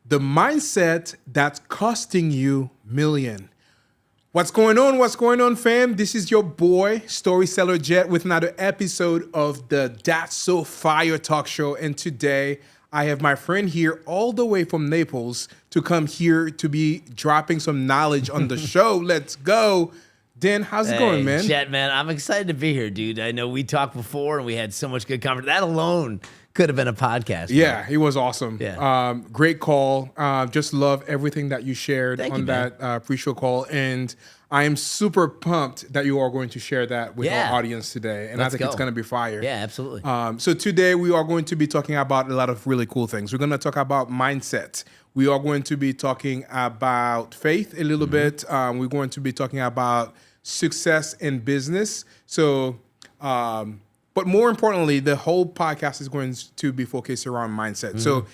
The mindset that's costing you million. What's going on? What's going on, fam? This is your boy, Storyseller Jet, with another episode of the That's So Fire talk show. And today, I have my friend here all the way from Naples to come here to be dropping some knowledge on the show. Let's go. Dan, how's it going, man? Jet, man, I'm excited to be here, dude. I know we talked before and we had so much good conversation. That alone could have been a podcast. Yeah, he was awesome. Yeah. Great call. Just love everything that you shared Thank on you, man. that pre-show call. And I am super pumped that you are going to share that with Yeah. our audience today. And Let's I think it's go. going to be fire. Yeah, absolutely. So today we are going to be talking about a lot of really cool things. We're going to talk about mindset. We are going to be talking about faith a little bit. We're going to be talking about success in business. So, but more importantly, the whole podcast is going to be focused around mindset. So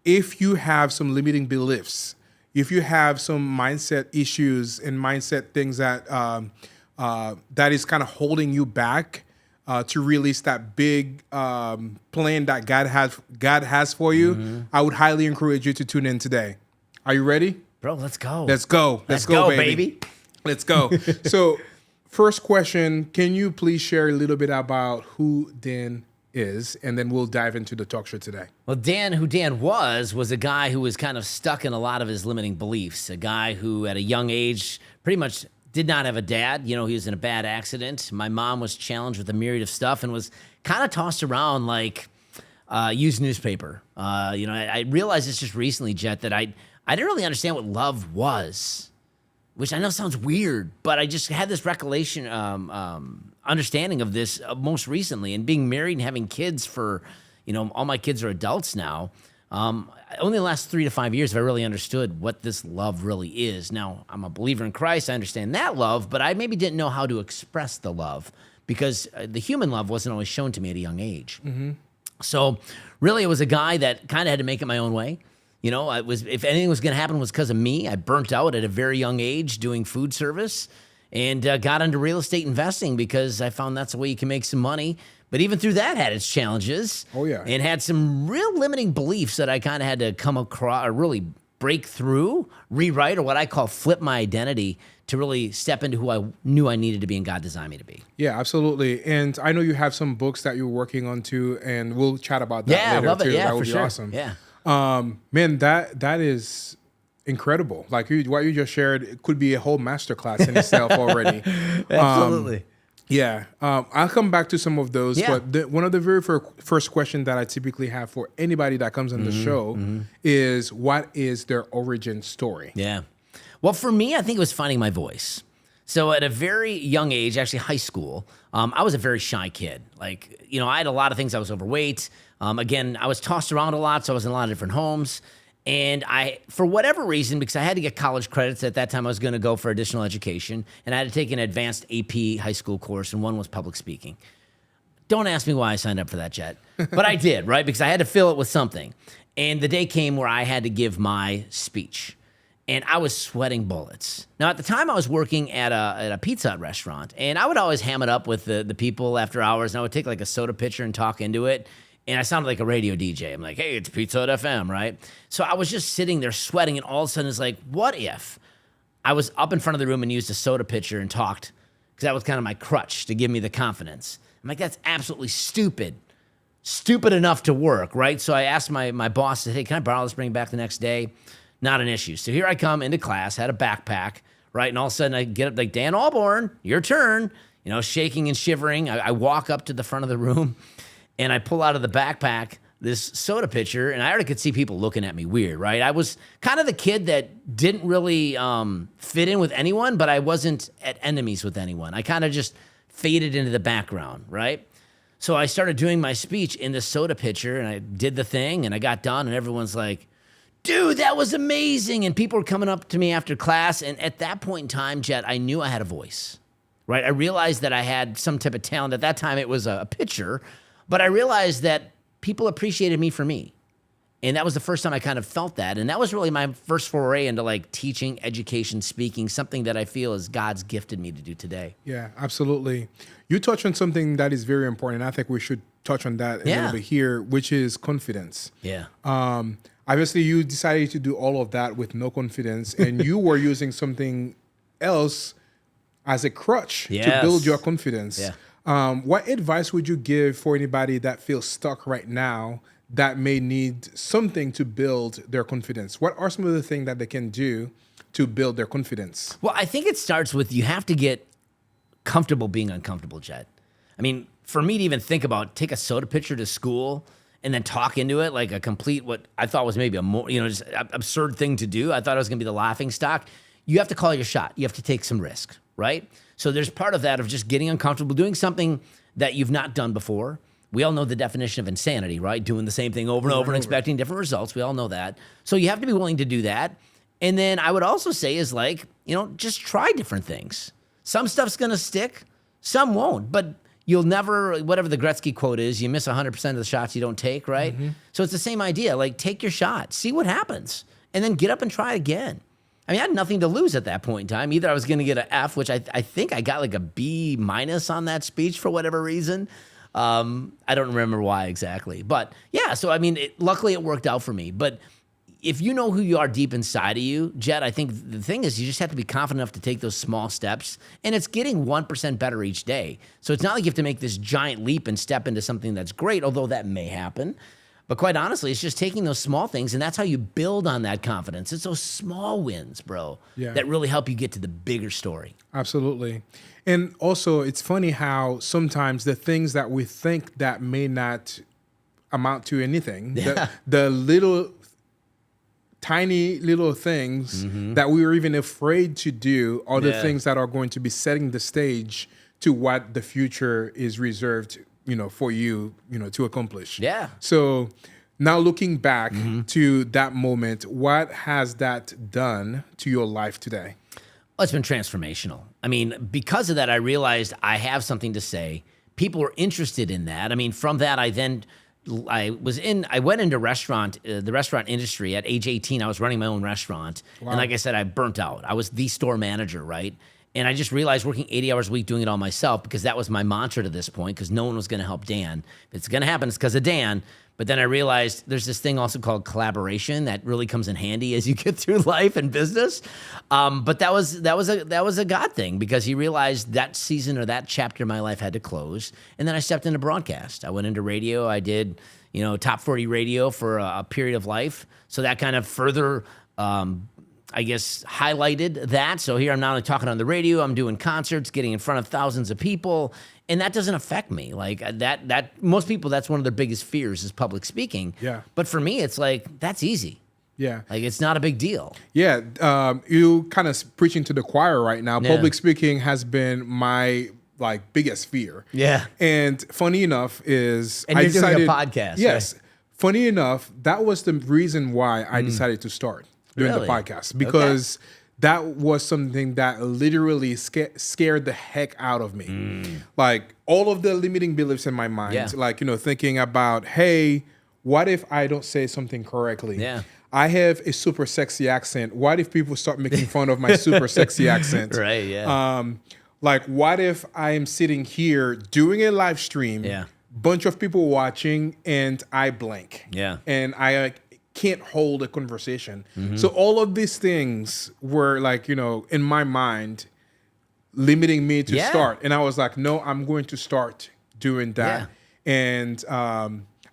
if you have some limiting beliefs, if you have some mindset issues and mindset things that that is kind of holding you back to release that big plan that God has for you, I would highly encourage you to tune in today. Are you ready? Bro, let's go. Let's go. Let's go, baby. Let's go. So, first question, can you please share a little bit about who Dan is, and then we'll dive into the talk show today. Well, who Dan was a guy who was kind of stuck in a lot of his limiting beliefs. A guy who, at a young age, pretty much did not have a dad. You know, he was in a bad accident. My mom was challenged with a myriad of stuff and was kind of tossed around like used newspaper. I realized this just recently, Jet, that I didn't really understand what love was, which I know sounds weird, but I just had this recollection, understanding of this most recently, and being married and having kids for, all my kids are adults now. Only the last 3 to 5 years have I really understood what this love really is. Now, I'm a believer in Christ. I understand that love, but I maybe didn't know how to express the love because the human love wasn't always shown to me at a young age. So really, it was a guy that kind of had to make it my own way. If anything was going to happen, it was because of me. I burnt out at a very young age doing food service and got into real estate investing because I found that's the way you can make some money. But even through that had its challenges. Oh, yeah. And had some real limiting beliefs that I kind of had to come across or really break through, rewrite, or what I call flip my identity to really step into who I knew I needed to be and God designed me to be. Yeah, absolutely. And I know you have some books that you're working on too, and we'll chat about that later I love it. too. Yeah, that would for be sure. awesome. Yeah. Man, that is incredible. Like what you just shared, it could be a whole masterclass in itself already. Absolutely. Yeah, I'll come back to some of those. Yeah. But one of the very first questions that I typically have for anybody that comes on the show is, what is their origin story? Yeah. Well, for me, I think it was finding my voice. So at a very young age, actually high school, I was a very shy kid. I had a lot of things. I was overweight. Again, I was tossed around a lot, so I was in a lot of different homes. And for whatever reason, because I had to get college credits at that time, I was going to go for additional education, and I had to take an advanced AP high school course, and one was public speaking. Don't ask me why I signed up for that, Jet, but I did, right? Because I had to fill it with something. And the day came where I had to give my speech, and I was sweating bullets. Now, at the time, I was working at a Pizza Hut restaurant, and I would always ham it up with the people after hours, and I would take like a soda pitcher and talk into it. And I sounded like a radio DJ. I'm like, hey, it's Pizza Hut FM, right? So I was just sitting there sweating, and all of a sudden it's like, what if I was up in front of the room and used a soda pitcher and talked? Because that was kind of my crutch to give me the confidence. I'm like, that's absolutely stupid. Stupid enough to work, right? So I asked my boss, hey, can I borrow this, bring it back the next day? Not an issue. So here I come into class, had a backpack, right? And all of a sudden I get up like, Dan Alborn, your turn, shaking and shivering. I walk up to the front of the room, and I pull out of the backpack this soda pitcher, and I already could see people looking at me weird, right? I was kind of the kid that didn't really fit in with anyone, but I wasn't at enemies with anyone. I kind of just faded into the background, right? So I started doing my speech in the soda pitcher, and I did the thing, and I got done, and everyone's like, dude, that was amazing. And people were coming up to me after class, and at that point in time, Jet, I knew I had a voice, right? I realized that I had some type of talent. At that time, it was a pitcher. But I realized that people appreciated me for me. And that was the first time I kind of felt that. And that was really my first foray into like teaching, education, speaking, something that I feel is God's gifted me to do today. Yeah, absolutely. You touch on something that is very important. I think we should touch on that a little bit here, which is confidence. Yeah. Obviously, you decided to do all of that with no confidence, and you were using something else as a crutch to build your confidence. Yeah. What advice would you give for anybody that feels stuck right now that may need something to build their confidence? What are some of the things that they can do to build their confidence? Well, I think it starts with you have to get comfortable being uncomfortable, Jed. I mean, for me to even think about take a soda pitcher to school and then talk into it like a complete what I thought was maybe a more, just absurd thing to do. I thought it was going to be the laughing stock. You have to call your shot. You have to take some risk, right? So there's part of that of just getting uncomfortable, doing something that you've not done before. We all know the definition of insanity, right? Doing the same thing over and over and expecting different results. We all know that. So you have to be willing to do that. And then I would also say is like, just try different things. Some stuff's going to stick, some won't, but you'll never, whatever the Gretzky quote is, you miss 100% of the shots you don't take, right? Mm-hmm. So it's the same idea. Like, take your shot, see what happens, and then get up and try again. I mean, I had nothing to lose at that point in time. Either I was going to get an F, which I think I got like a B- on that speech for whatever reason. I don't remember why exactly. But yeah, so I mean, luckily it worked out for me. But if you know who you are deep inside of you, Jed, I think the thing is you just have to be confident enough to take those small steps. And it's getting 1% better each day. So it's not like you have to make this giant leap and step into something that's great, although that may happen. But quite honestly, it's just taking those small things, and that's how you build on that confidence. It's those small wins, bro, that really help you get to the bigger story. Absolutely. And also, it's funny how sometimes the things that we think that may not amount to anything, the little, tiny little things that we were even afraid to do are the things that are going to be setting the stage to what the future is reserved for you, to accomplish. Yeah. So now looking back to that moment, what has that done to your life today? Well, it's been transformational. I mean, because of that, I realized I have something to say. People were interested in that. I mean, from that, I went into the restaurant industry at age 18. I was running my own restaurant. Wow. And like I said, I burnt out. I was the store manager, right? And I just realized working 80 hours a week, doing it all myself, because that was my mantra to this point, because no one was going to help Dan. If it's going to happen, it's because of Dan. But then I realized there's this thing also called collaboration that really comes in handy as you get through life and business. But that was a God thing, because he realized that season or that chapter of my life had to close. And then I stepped into broadcast. I went into radio. I did, top 40 radio for a period of life. So that kind of further highlighted that. So here I'm not only talking on the radio, I'm doing concerts, getting in front of thousands of people, and that doesn't affect me. Like that most people, that's one of their biggest fears is public speaking. Yeah. But for me, it's like, that's easy. Yeah. Like, it's not a big deal. Yeah. You kind of preaching to the choir right now. Yeah. Public speaking has been my biggest fear. Yeah. And funny enough is I decided, doing a podcast. Yes. Right? Funny enough, that was the reason why I decided to start doing the podcast, because that was something that literally scared the heck out of me. Like all of the limiting beliefs in my mind, thinking about, hey, what if I don't say something correctly? Yeah. I have a super sexy accent. What if people start making fun of my super sexy accent? Right, yeah. What if I am sitting here doing a live stream, bunch of people watching, and I blank? Yeah. And I can't hold a conversation. So all of these things were in my mind, limiting me to start. And I was like, no, I'm going to start doing that. Yeah. And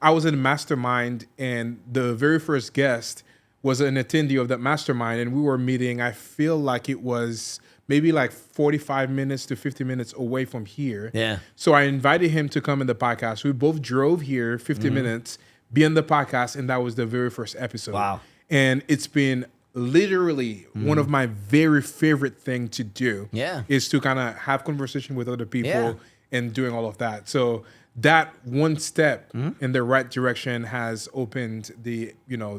I was in a mastermind, and the very first guest was an attendee of that mastermind. And we were meeting, I feel like it was maybe 45 minutes to 50 minutes away from here. Yeah. So I invited him to come in the podcast. We both drove here 50 minutes, be on the podcast, and that was the very first episode. Wow. And it's been literally one of my very favorite thing to do. Yeah. Is to kind of have conversation with other people and doing all of that. So that one step in the right direction has opened the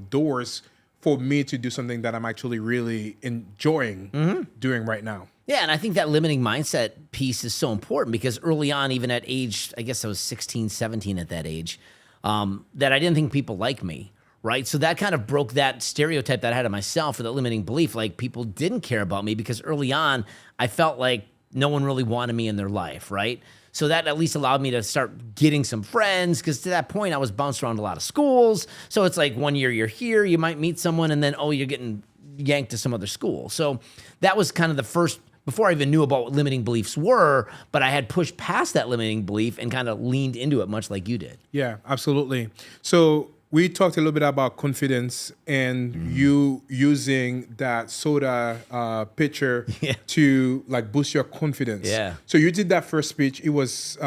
doors for me to do something that I'm actually really enjoying doing right now. Yeah, and I think that limiting mindset piece is so important, because early on, even at age, I guess I was 16, 17 at that age, that I didn't think people like me, right? So that kind of broke that stereotype that I had of myself, or that limiting belief. Like, people didn't care about me because early on I felt like no one really wanted me in their life, right? So that at least allowed me to start getting some friends, because to that point I was bounced around a lot of schools. So it's like one year you're here, you might meet someone, and then, oh, you're getting yanked to some other school. So that was kind of the first, before I even knew about what limiting beliefs were, but I had pushed past that limiting belief and kind of leaned into it, much like you did. Yeah, absolutely. So we talked a little bit about confidence and you using that soda pitcher to like boost your confidence. Yeah. So you did that first speech. It was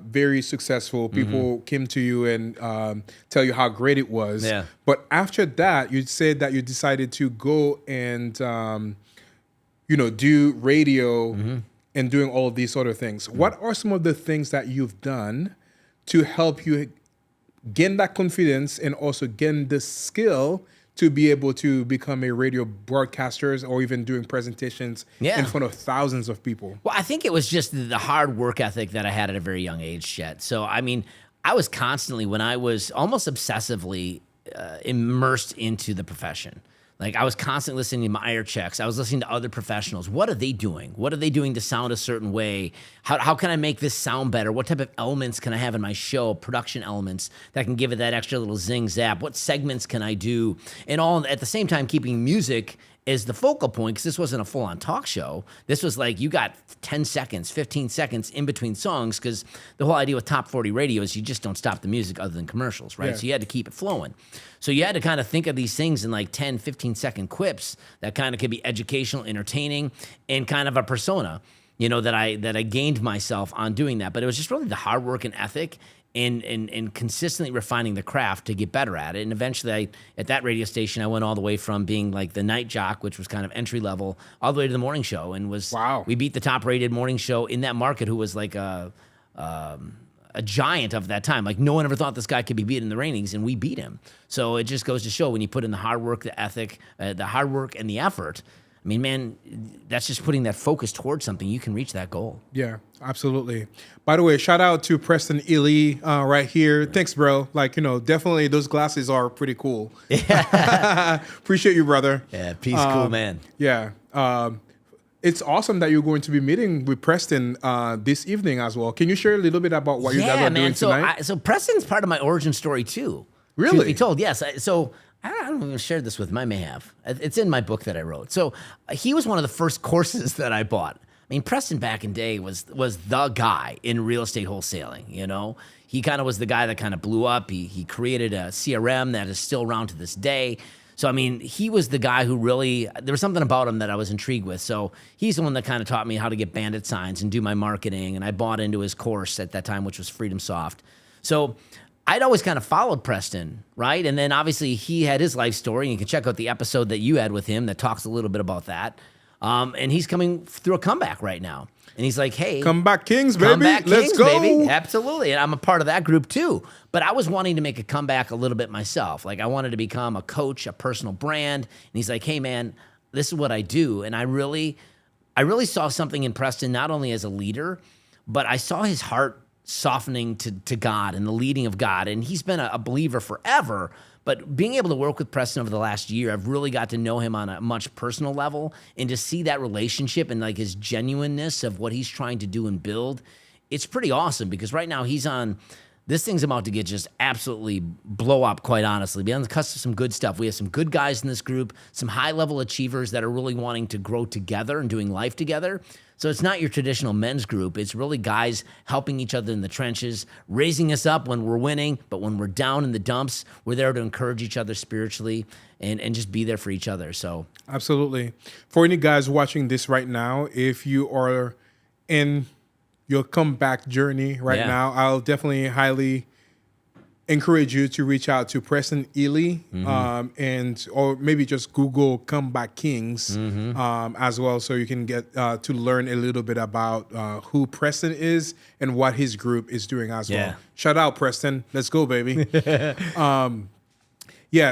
very successful. People came to you and tell you how great it was. Yeah. But after that, you said that you decided to go and do radio and doing all of these sort of things. What are some of the things that you've done to help you gain that confidence and also gain the skill to be able to become a radio broadcaster or even doing presentations in front of thousands of people? Well, I think it was just the hard work ethic that I had at a very young age, Chet. So, I mean, I was constantly, when I was almost obsessively immersed into the profession. Like, I was constantly listening to my ear checks. I was listening to other professionals. What are they doing? What are they doing to sound a certain way? How can I make this sound better? What type of elements can I have in my show, production elements that can give it that extra little zing zap? What segments can I do? And all at the same time keeping music as the focal point, because this wasn't a full-on talk show. This was like, you got 10 seconds, 15 seconds in between songs, because the whole idea with Top 40 radio is you just don't stop the music other than commercials, right? Yeah. So you had to keep it flowing. So you had to kind of think of these things in like 10, 15-second quips that kind of could be educational, entertaining, and kind of a persona, that I gained myself on doing that. But it was just really the hard work and ethic and consistently refining the craft to get better at it. And eventually, at that radio station, I went all the way from being like the night jock, which was kind of entry level, all the way to the morning show, and we beat the top rated morning show in that market, who was like a giant of that time. Like, no one ever thought this guy could be beat in the ratings, and we beat him. So it just goes to show, when you put in the hard work, the ethic, the hard work and the effort, I mean, man, that's just putting that focus towards something. You can reach that goal. Yeah, absolutely. By the way, shout out to Preston Ely right here. Thanks, bro. Like, definitely those glasses are pretty cool. Yeah. Appreciate you, brother. Yeah, peace, cool man. Yeah. It's awesome that you're going to be meeting with Preston this evening as well. Can you share a little bit about what you guys are doing tonight? So Preston's part of my origin story too. Really? Truth be told, yes. So I don't even share this with him. I may have. It's in my book that I wrote. So he was one of the first courses that I bought. I mean, Preston back in day was the guy in real estate wholesaling. He kind of was the guy that kind of blew up. He created a CRM that is still around to this day. So, I mean, he was the guy who really, there was something about him that I was intrigued with. So he's the one that kind of taught me how to get bandit signs and do my marketing. And I bought into his course at that time, which was Freedom Soft. So I'd always kind of followed Preston, right? And then obviously he had his life story. And you can check out the episode that you had with him that talks a little bit about that. And he's coming through a comeback right now. And he's like, hey. Comeback Kings, baby. Comeback Let's Kings, go. baby. Absolutely. And I'm a part of that group too. But I was wanting to make a comeback a little bit myself. Like, I wanted to become a coach, a personal brand. And he's like, hey, man, this is what I do. And I really saw something in Preston, not only as a leader, but I saw his heart softening to God and the leading of God. And he's been a believer forever. But being able to work with Preston over the last year, I've really got to know him on a much personal level, and to see that relationship and like his genuineness of what he's trying to do and build, it's pretty awesome, because right now this thing's about to get just absolutely blow up, quite honestly. Be on the cusp of some good stuff. We have some good guys in this group, some high-level achievers that are really wanting to grow together and doing life together. So it's not your traditional men's group. It's really guys helping each other in the trenches, raising us up when we're winning, but when we're down in the dumps, we're there to encourage each other spiritually and just be there for each other. So absolutely. For any guys watching this right now, if you are in your comeback journey right now, I'll definitely highly encourage you to reach out to Preston Ely, or maybe just Google Comeback Kings as well, so you can get to learn a little bit about who Preston is and what his group is doing as well. Shout out, Preston. Let's go, baby.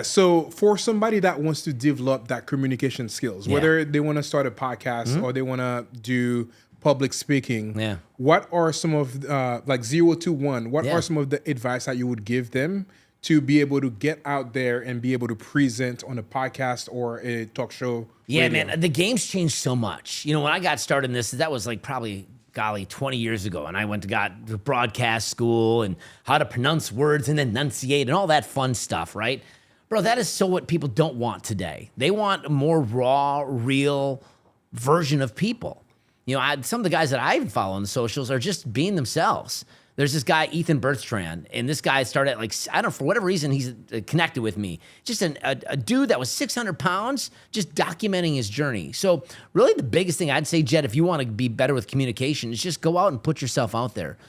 So for somebody that wants to develop that communication skills, whether they want to start a podcast or they want to do public speaking, what are some of like 0 to 1? What are some of the advice that you would give them to be able to get out there and be able to present on a podcast or a talk show. Yeah, radio. man, the game's changed so much. You know, when I got started in this, that was like probably, golly, 20 years ago. And I got to broadcast school and how to pronounce words and enunciate and all that fun stuff, right? Bro, that is so what people don't want today. They want a more raw, real version of people. You know, some of the guys that I follow on the socials are just being themselves. There's this guy, Ethan Bertrand, and this guy started at I don't know, for whatever reason, he's connected with me. Just a dude that was 600 pounds, just documenting his journey. So really the biggest thing I'd say, Jed, if you want to be better with communication, is just go out and put yourself out there.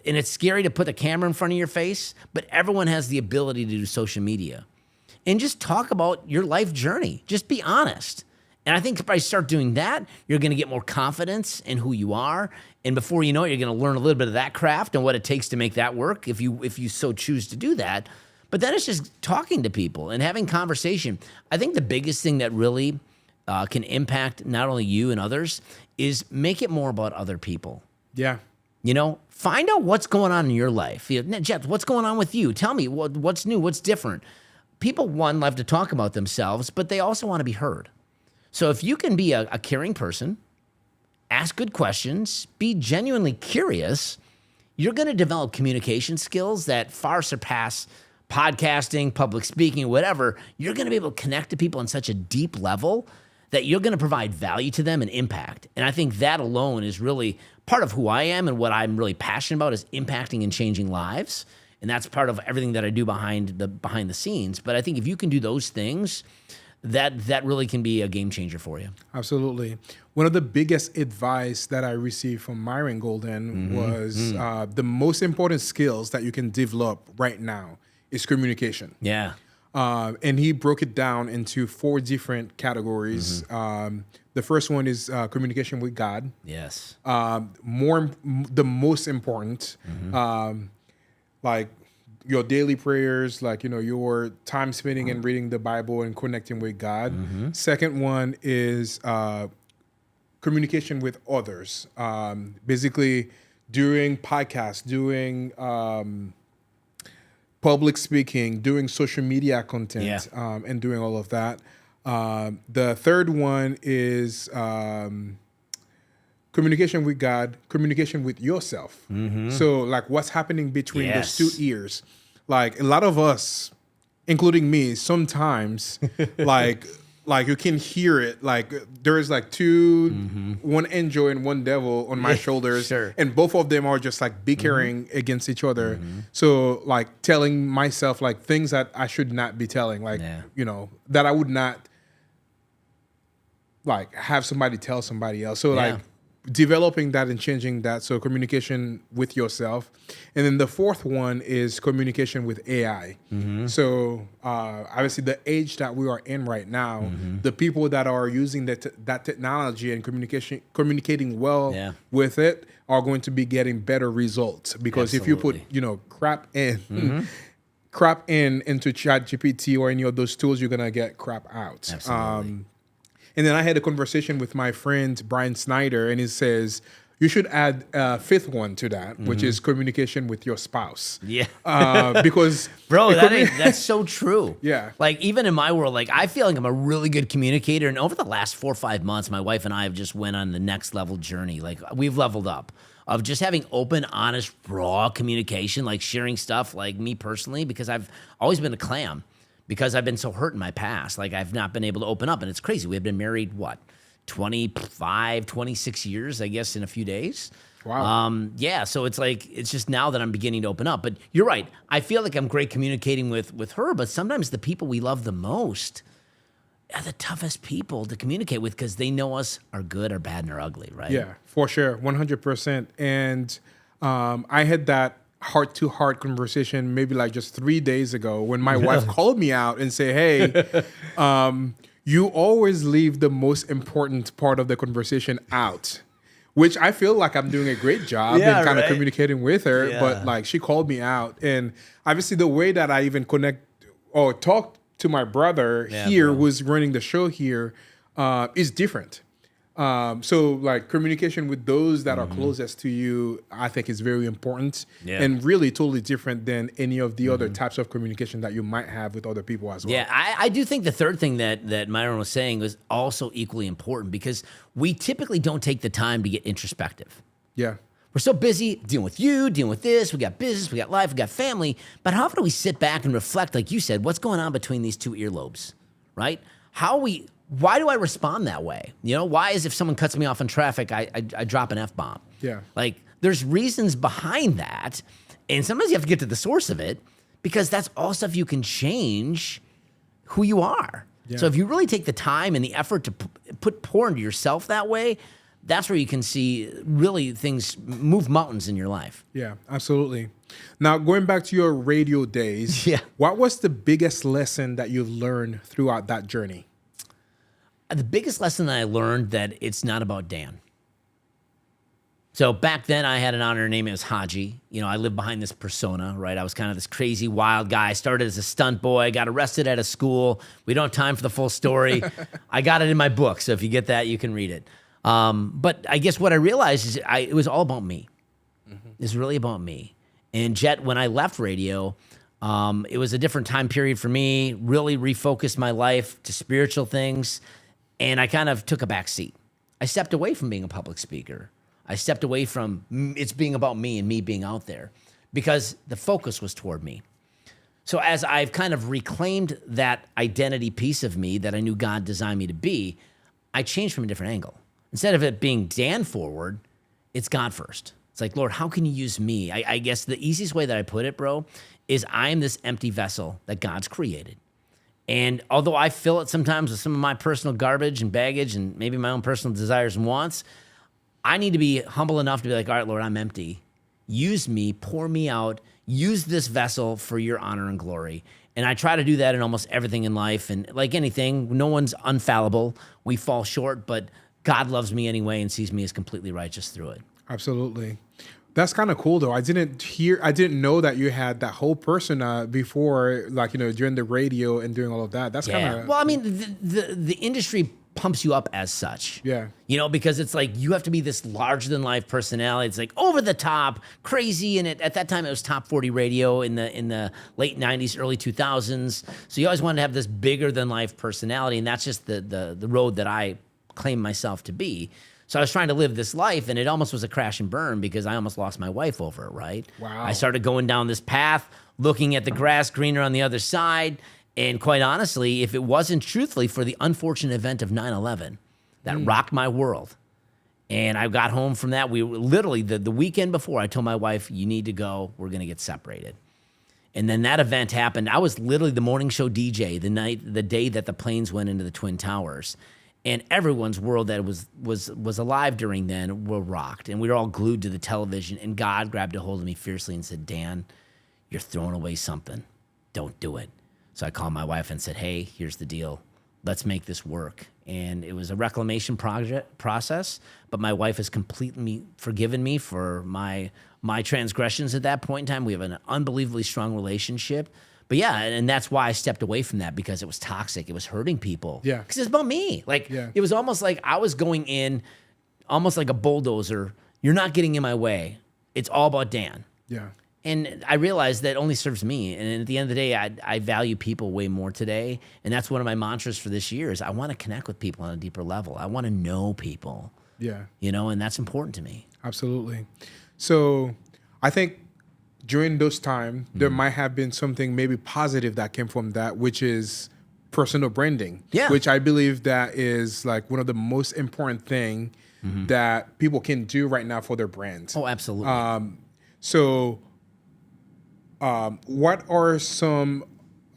And it's scary to put the camera in front of your face, but everyone has the ability to do social media. And just talk about your life journey. Just be honest. And I think if I start doing that, you're going to get more confidence in who you are. And before you know it, you're going to learn a little bit of that craft and what it takes to make that work if you so choose to do that. But then it's just talking to people and having conversation. I think the biggest thing that really can impact not only you and others is make it more about other people. Yeah. You know, find out what's going on in your life. Jeff, what's going on with you? Tell me what's new, what's different. People, one, love to talk about themselves, but they also want to be heard. So if you can be a caring person, ask good questions, be genuinely curious, you're going to develop communication skills that far surpass podcasting, public speaking, whatever. You're going to be able to connect to people on such a deep level that you're going to provide value to them and impact. And I think that alone is really part of who I am, and what I'm really passionate about is impacting and changing lives. And that's part of everything that I do behind the scenes. But I think if you can do those things, that really can be a game changer for you. Absolutely. One of the biggest advice that I received from Myron Golden was the most important skills that you can develop right now is communication. Yeah. And he broke it down into 4 different categories. The first one is communication with God. Yes. The most important, like your daily prayers, like, you know, your time spending and reading the Bible and connecting with God. Second one is communication with others. Basically, doing podcasts, doing public speaking, doing social media content, and doing all of that. The third one is communication with God, communication with yourself. So like what's happening between those 2 ears. Like a lot of us, including me, sometimes like you can hear it. Like there's like one angel and one devil on my shoulders. Sure. And both of them are just like bickering against each other. So like telling myself like things that I should not be telling, like, you know, that I would not like have somebody tell somebody else. So like developing that and changing that. So communication with yourself. And then the fourth one is communication with AI. So obviously the age that we are in right now, the people that are using that technology and communicating well with it are going to be getting better results. Because if you put, you know, crap into ChatGPT or any of those tools, you're going to get crap out. Absolutely. And then I had a conversation with my friend Brian Snyder, and he says you should add a fifth one to that, which is communication with your spouse. Yeah. Because bro, that's so true. Yeah. Like even in my world, like I feel like I'm a really good communicator, and over the last 4 or 5 months, my wife and I have just went on the next level journey. Like we've leveled up of just having open, honest, raw communication, like sharing stuff, like me personally, because I've always been a clam. Because I've been so hurt in my past. Like I've not been able to open up. And it's crazy. We've been married, 25, 26 years, I guess, in a few days. Wow. Yeah, so it's like, it's just now that I'm beginning to open up. But you're right. I feel like I'm great communicating with her, but sometimes the people we love the most are the toughest people to communicate with because they know us are good or bad and are ugly, right? Yeah, for sure. 100%. And I had that heart-to-heart conversation maybe like just 3 days ago when my wife called me out and said, hey, you always leave the most important part of the conversation out, which I feel like I'm doing a great job in kind of communicating with her. But like she called me out, and obviously the way that I even connect or talk to my brother here, who's running the show here, is different. So like communication with those that are closest to you, I think is very important Yeah. and really totally different than any of the other types of communication that you might have with other people as well. Yeah, I do think the third thing that Myron was saying was also equally important because we typically don't take the time to get introspective. Yeah. We're so busy dealing with you, dealing with this. We got business, we got life, we got family. But how often do we sit back and reflect, like you said, what's going on between these two earlobes, right? Why do I respond that way? You know, why is if someone cuts me off in traffic, I drop an F-bomb? Yeah. Like there's reasons behind that. And sometimes you have to get to the source of it because that's all stuff you can change who you are. Yeah. So if you really take the time and the effort to pour into yourself that way, that's where you can see really things move mountains in your life. Yeah, absolutely. Now, going back to your radio days, Yeah. what was the biggest lesson that you've learned throughout that journey? The biggest lesson that I learned that it's not about Dan. So back then I had an honor name. It was Haji. You know, I lived behind this persona, right? I was kind of this crazy wild guy. I started as a stunt boy, got arrested at a school. We don't have time for the full story. I got it in my book. So if you get that, you can read it. But I guess what I realized is it was all about me. It's really about me. And Jet, when I left radio, it was a different time period for me, really refocused my life to spiritual things. And I kind of took a back seat. I stepped away from being a public speaker. I stepped away from it's being about me and me being out there because the focus was toward me. So as I've kind of reclaimed that identity piece of me that I knew God designed me to be, I changed from a different angle. Instead of it being Dan forward, it's God first. It's like, Lord, how can you use me? I guess the easiest way that I put it, bro, is I'm this empty vessel that God's created. And although I fill it sometimes with some of my personal garbage and baggage and maybe my own personal desires and wants, I need to be humble enough to be like, all right, Lord, I'm empty. Use me, pour me out, use this vessel for your honor and glory. And I try to do that in almost everything in life. And like anything, no one's infallible. We fall short, but God loves me anyway and sees me as completely righteous through it. Absolutely. That's kind of cool though. I didn't know that you had that whole persona before, like, you know, during the radio and doing all of that. That's kind of, Well, I mean, the industry pumps you up as such. Yeah. You know, because it's like you have to be this larger than life personality. It's like over the top, crazy. And at that time it was top 40 radio in the late 90s, early 2000s. So you always wanted to have this bigger than life personality. And that's just the road that I claim myself to be. So I was trying to live this life, and it almost was a crash and burn because I almost lost my wife over it, right? Wow. I started going down this path, looking at the grass greener on the other side, and quite honestly, if it wasn't truthfully for the unfortunate event of 9/11 that rocked my world, and I got home from that, we were literally, the weekend before, I told my wife, you need to go, we're going to get separated. And then that event happened. I was literally the morning show DJ the day that the planes went into the Twin Towers. And everyone's world that was alive during then were rocked. And we were all glued to the television. And God grabbed a hold of me fiercely and said, Dan, you're throwing away something. Don't do it. So I called my wife and said, hey, here's the deal. Let's make this work. And it was a reclamation process. But my wife has completely forgiven me for my transgressions at that point in time. We have an unbelievably strong relationship. But yeah, and that's why I stepped away from that because it was toxic. It was hurting people. Yeah. Because it's about me. Like, Yeah. It was almost like I was going in almost like a bulldozer. You're not getting in my way. It's all about Dan. yeah. And I realized that only serves me. And at the end of the day, I value people way more today. And that's one of my mantras for this year is I want to connect with people on a deeper level. I want to know people, Yeah. you know, and that's important to me. Absolutely. So I think during those times, there might have been something maybe positive that came from that, which is personal branding. Yeah. Which I believe that is like one of the most important thing that people can do right now for their brands. Oh, absolutely. So what are some,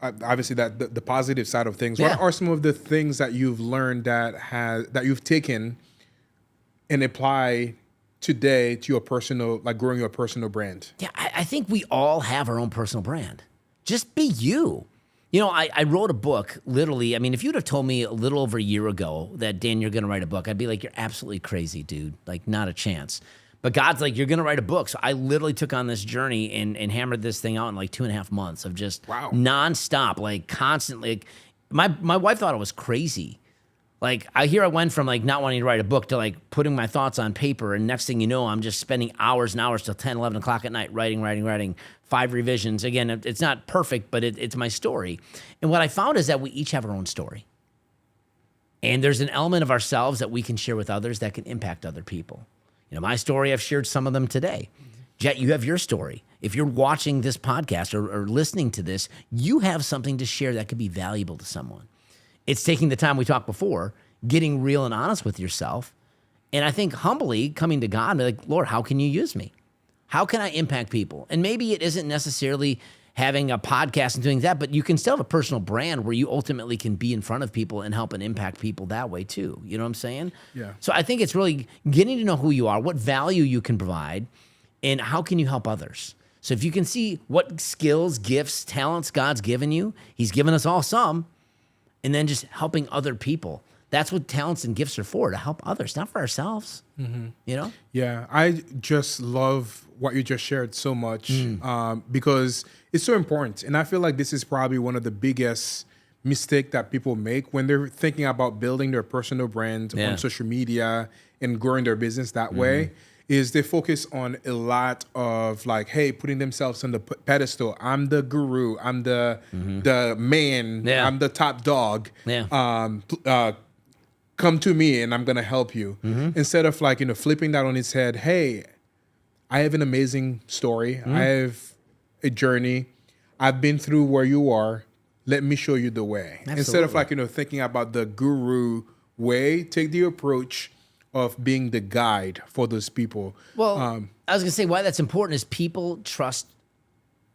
obviously that the positive side of things, Yeah. what are some of the things that you've learned that you've taken and apply today to your personal, like growing your personal brand? Yeah, I think we all have our own personal brand. Just be you. You know, I wrote a book, literally. I mean, if you'd have told me a little over a year ago that, Dan, you're going to write a book, I'd be like, you're absolutely crazy, dude. Like, not a chance. But God's like, you're going to write a book. So I literally took on this journey and hammered this thing out in like 2.5 months of just Wow. nonstop, like constantly. Like, my wife thought I was crazy. Like I went from like not wanting to write a book to like putting my thoughts on paper. And next thing you know, I'm just spending hours and hours till 10, 11 o'clock at night, writing, 5 revisions. Again, it's not perfect, but it's my story. And what I found is that we each have our own story. And there's an element of ourselves that we can share with others that can impact other people. You know, my story, I've shared some of them today. Jet, you have your story. If you're watching this podcast or listening to this, you have something to share that could be valuable to someone. It's taking the time we talked before, getting real and honest with yourself. And I think humbly coming to God and be like, Lord, how can you use me? How can I impact people? And maybe it isn't necessarily having a podcast and doing that, but you can still have a personal brand where you ultimately can be in front of people and help and impact people that way too. You know what I'm saying? Yeah. So I think it's really getting to know who you are, what value you can provide, and how can you help others. So if you can see what skills, gifts, talents God's given you, he's given us all some, and then just helping other people. That's what talents and gifts are for, to help others, not for ourselves. You know? Yeah, I just love what you just shared so much because it's so important. And I feel like this is probably one of the biggest mistake that people make when they're thinking about building their personal brand on social media and growing their business that way. Is they focus on a lot of like, hey, putting themselves on the pedestal. I'm the guru. I'm the man. Yeah. I'm the top dog. Yeah. Come to me and I'm gonna help you. Instead of like, flipping that on its head. Hey, I have an amazing story. I have a journey. I've been through where you are. Let me show you the way. Absolutely. Instead of like, thinking about the guru way, take the approach of being the guide for those people. Well, I was going to say why that's important is people trust.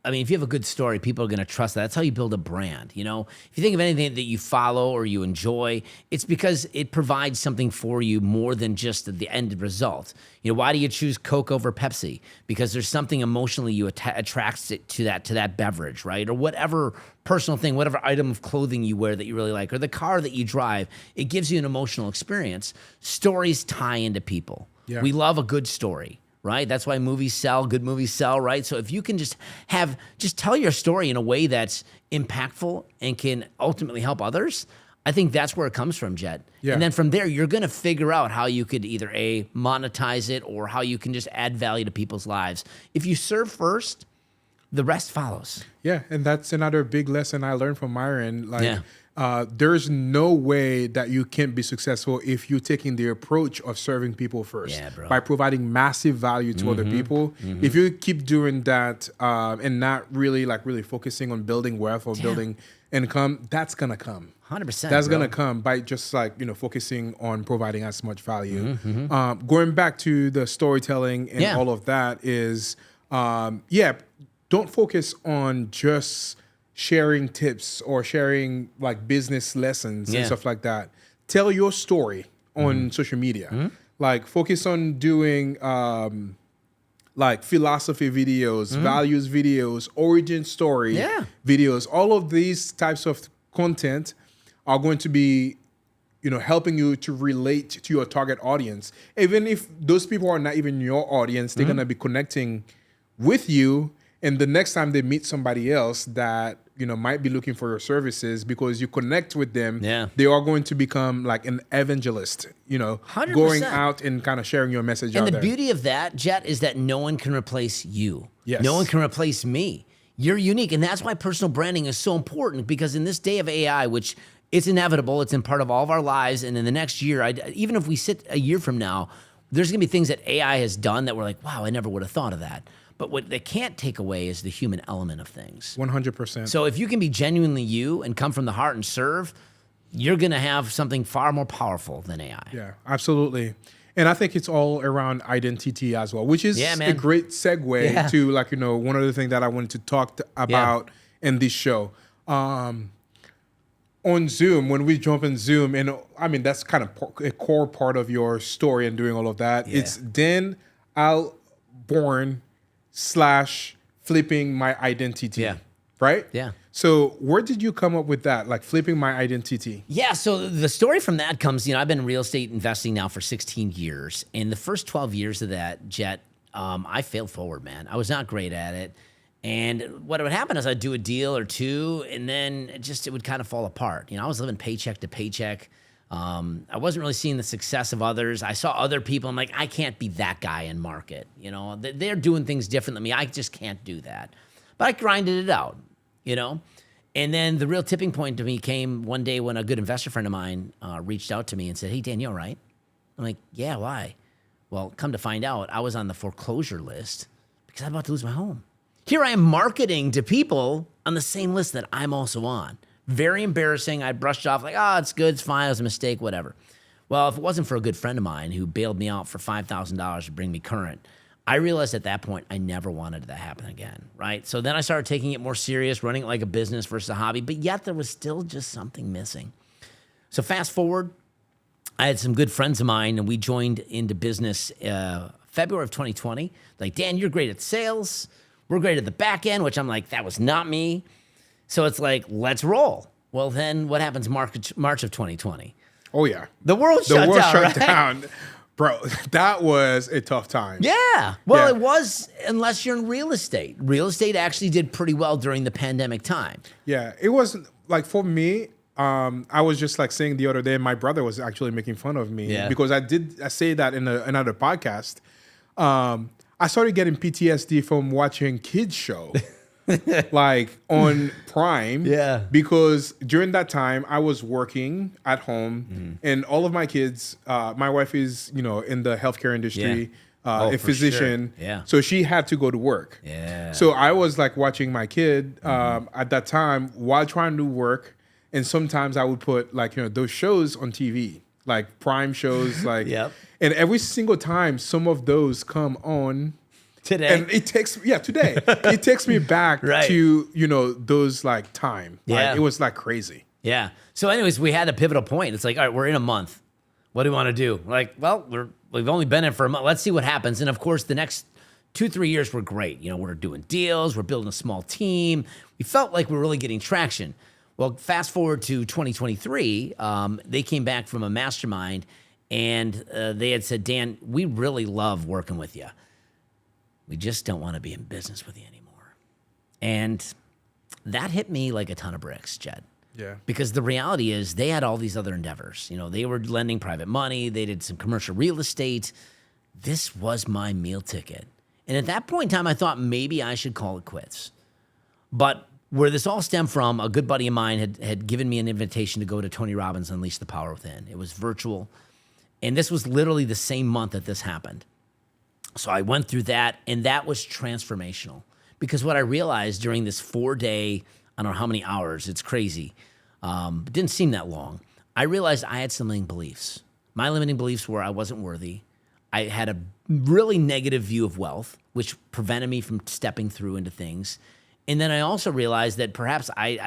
I mean, if you have a good story, people are going to trust that. That's how you build a brand. You know, if you think of anything that you follow or you enjoy, it's because it provides something for you more than just the end result. You know, why do you choose Coke over Pepsi? Because there's something emotionally you attracts it to that beverage, right? Or whatever personal thing, whatever item of clothing you wear that you really like, or the car that you drive, it gives you an emotional experience. Stories tie into people. Yeah. We love a good story. Right? That's why movies sell, good movies sell, right? So if you can just tell your story in a way that's impactful and can ultimately help others, I think that's where it comes from, Jet. Yeah. And then from there, you're going to figure out how you could either monetize it or how you can just add value to people's lives. If you serve first, the rest follows. Yeah, and that's another big lesson I learned from Myron. Like, there's no way that you can be successful if you're taking the approach of serving people first by providing massive value to other people. If you keep doing that and not really focusing on building wealth or building income, that's gonna come. 100%. That's gonna come by just focusing on providing as much value. Going back to the storytelling and all of that is, don't focus on just sharing tips or sharing like business lessons and stuff like that. Tell your story on social media. Like focus on doing like philosophy videos, values videos, origin story videos. All of these types of content are going to be helping you to relate to your target audience. Even if those people are not even your audience, they're going to be connecting with you. And the next time they meet somebody else that might be looking for your services, because you connect with them, they are going to become like an evangelist, 100%. Going out and kind of sharing your message out there. And the beauty of that, Jet, is that no one can replace you. Yes. No one can replace me. You're unique. And that's why personal branding is so important, because in this day of AI, which it's inevitable, it's in part of all of our lives. And in the next year, even if we sit a year from now, there's going to be things that AI has done that we're like, wow, I never would have thought of that. But what they can't take away is the human element of things. 100%. So if you can be genuinely you and come from the heart and serve, you're going to have something far more powerful than AI. Yeah, absolutely. And I think it's all around identity as well, which is a great segue to one other thing that I wanted to talk about in this show. On Zoom, when we jump in Zoom, and I mean, that's kind of a core part of your story and doing all of that. Yeah. It's Dan Alborn / flipping my identity. Yeah. Right? Yeah. So where did you come up with that? Like flipping my identity? Yeah. So the story from that comes, I've been in real estate investing now for 16 years. And the first 12 years of that, Jet, I failed forward, man. I was not great at it. And what would happen is I'd do a deal or two, and then it would kind of fall apart. I was living paycheck to paycheck. I wasn't really seeing the success of others. I saw other people. I'm like, I can't be that guy in market. You know, they're doing things different than me. I just can't do that. But I grinded it out, you know. And then the real tipping point to me came one day when a good investor friend of mine reached out to me and said, "Hey, Dan, you all right?" I'm like, "Yeah, why?" Well, come to find out, I was on the foreclosure list because I'm about to lose my home. Here I am marketing to people on the same list that I'm also on. Very embarrassing. I brushed off like, oh, it's good, it's fine, it was a mistake, whatever. Well, if it wasn't for a good friend of mine who bailed me out for $5,000 to bring me current, I realized at that point I never wanted that to happen again, right? So then I started taking it more serious, running it like a business versus a hobby, but yet there was still just something missing. So fast forward, I had some good friends of mine, and we joined into business February of 2020. Like, Dan, you're great at sales. We're great at the back end, which I'm like, that was not me. So it's like, let's roll. Well, then what happens March of 2020? Oh, yeah. The world shut down. Down. Bro, that was a tough time. Yeah. Well, Yeah. it was, unless you're in real estate. Real estate actually did pretty well during the pandemic time. Yeah, it was like for me. I was just like saying the other day, my brother was actually making fun of me because I say that in another podcast. I started getting PTSD from watching kids show, like on Prime. Yeah. Because during that time I was working at home, and all of my kids. My wife is in the healthcare industry. Oh, a for physician. sure. Yeah. So she had to go to work. Yeah. So I was like watching my kid at that time while trying to work. And sometimes I would put like, those shows on TV, like Prime shows, like, Yep. And every single time some of those come on Today. and it takes, today, it takes me back Right. to, those like time. Yeah. Like, it was like crazy. Yeah. So anyways, we had a pivotal point. It's like, all right, we're in a month. What do we want to do? We're like, well, we've only been in for a month. Let's see what happens. And of course, the next 2-3 years were great. We're doing deals. We're building a small team. We felt like we were really getting traction. Well, fast forward to 2023, they came back from a mastermind, and they had said, Dan, we really love working with you. We just don't want to be in business with you anymore. And that hit me like a ton of bricks, Jed. Yeah. Because the reality is they had all these other endeavors. They were lending private money. They did some commercial real estate. This was my meal ticket. And at that point in time, I thought maybe I should call it quits. But where this all stemmed from, a good buddy of mine had given me an invitation to go to Tony Robbins' Unleash the Power Within. It was virtual. And this was literally the same month that this happened. So I went through that, and that was transformational. Because what I realized during this 4-day, I don't know how many hours, it's crazy. It didn't seem that long. I realized I had some limiting beliefs. My limiting beliefs were I wasn't worthy. I had a really negative view of wealth, which prevented me from stepping through into things. And then I also realized that perhaps I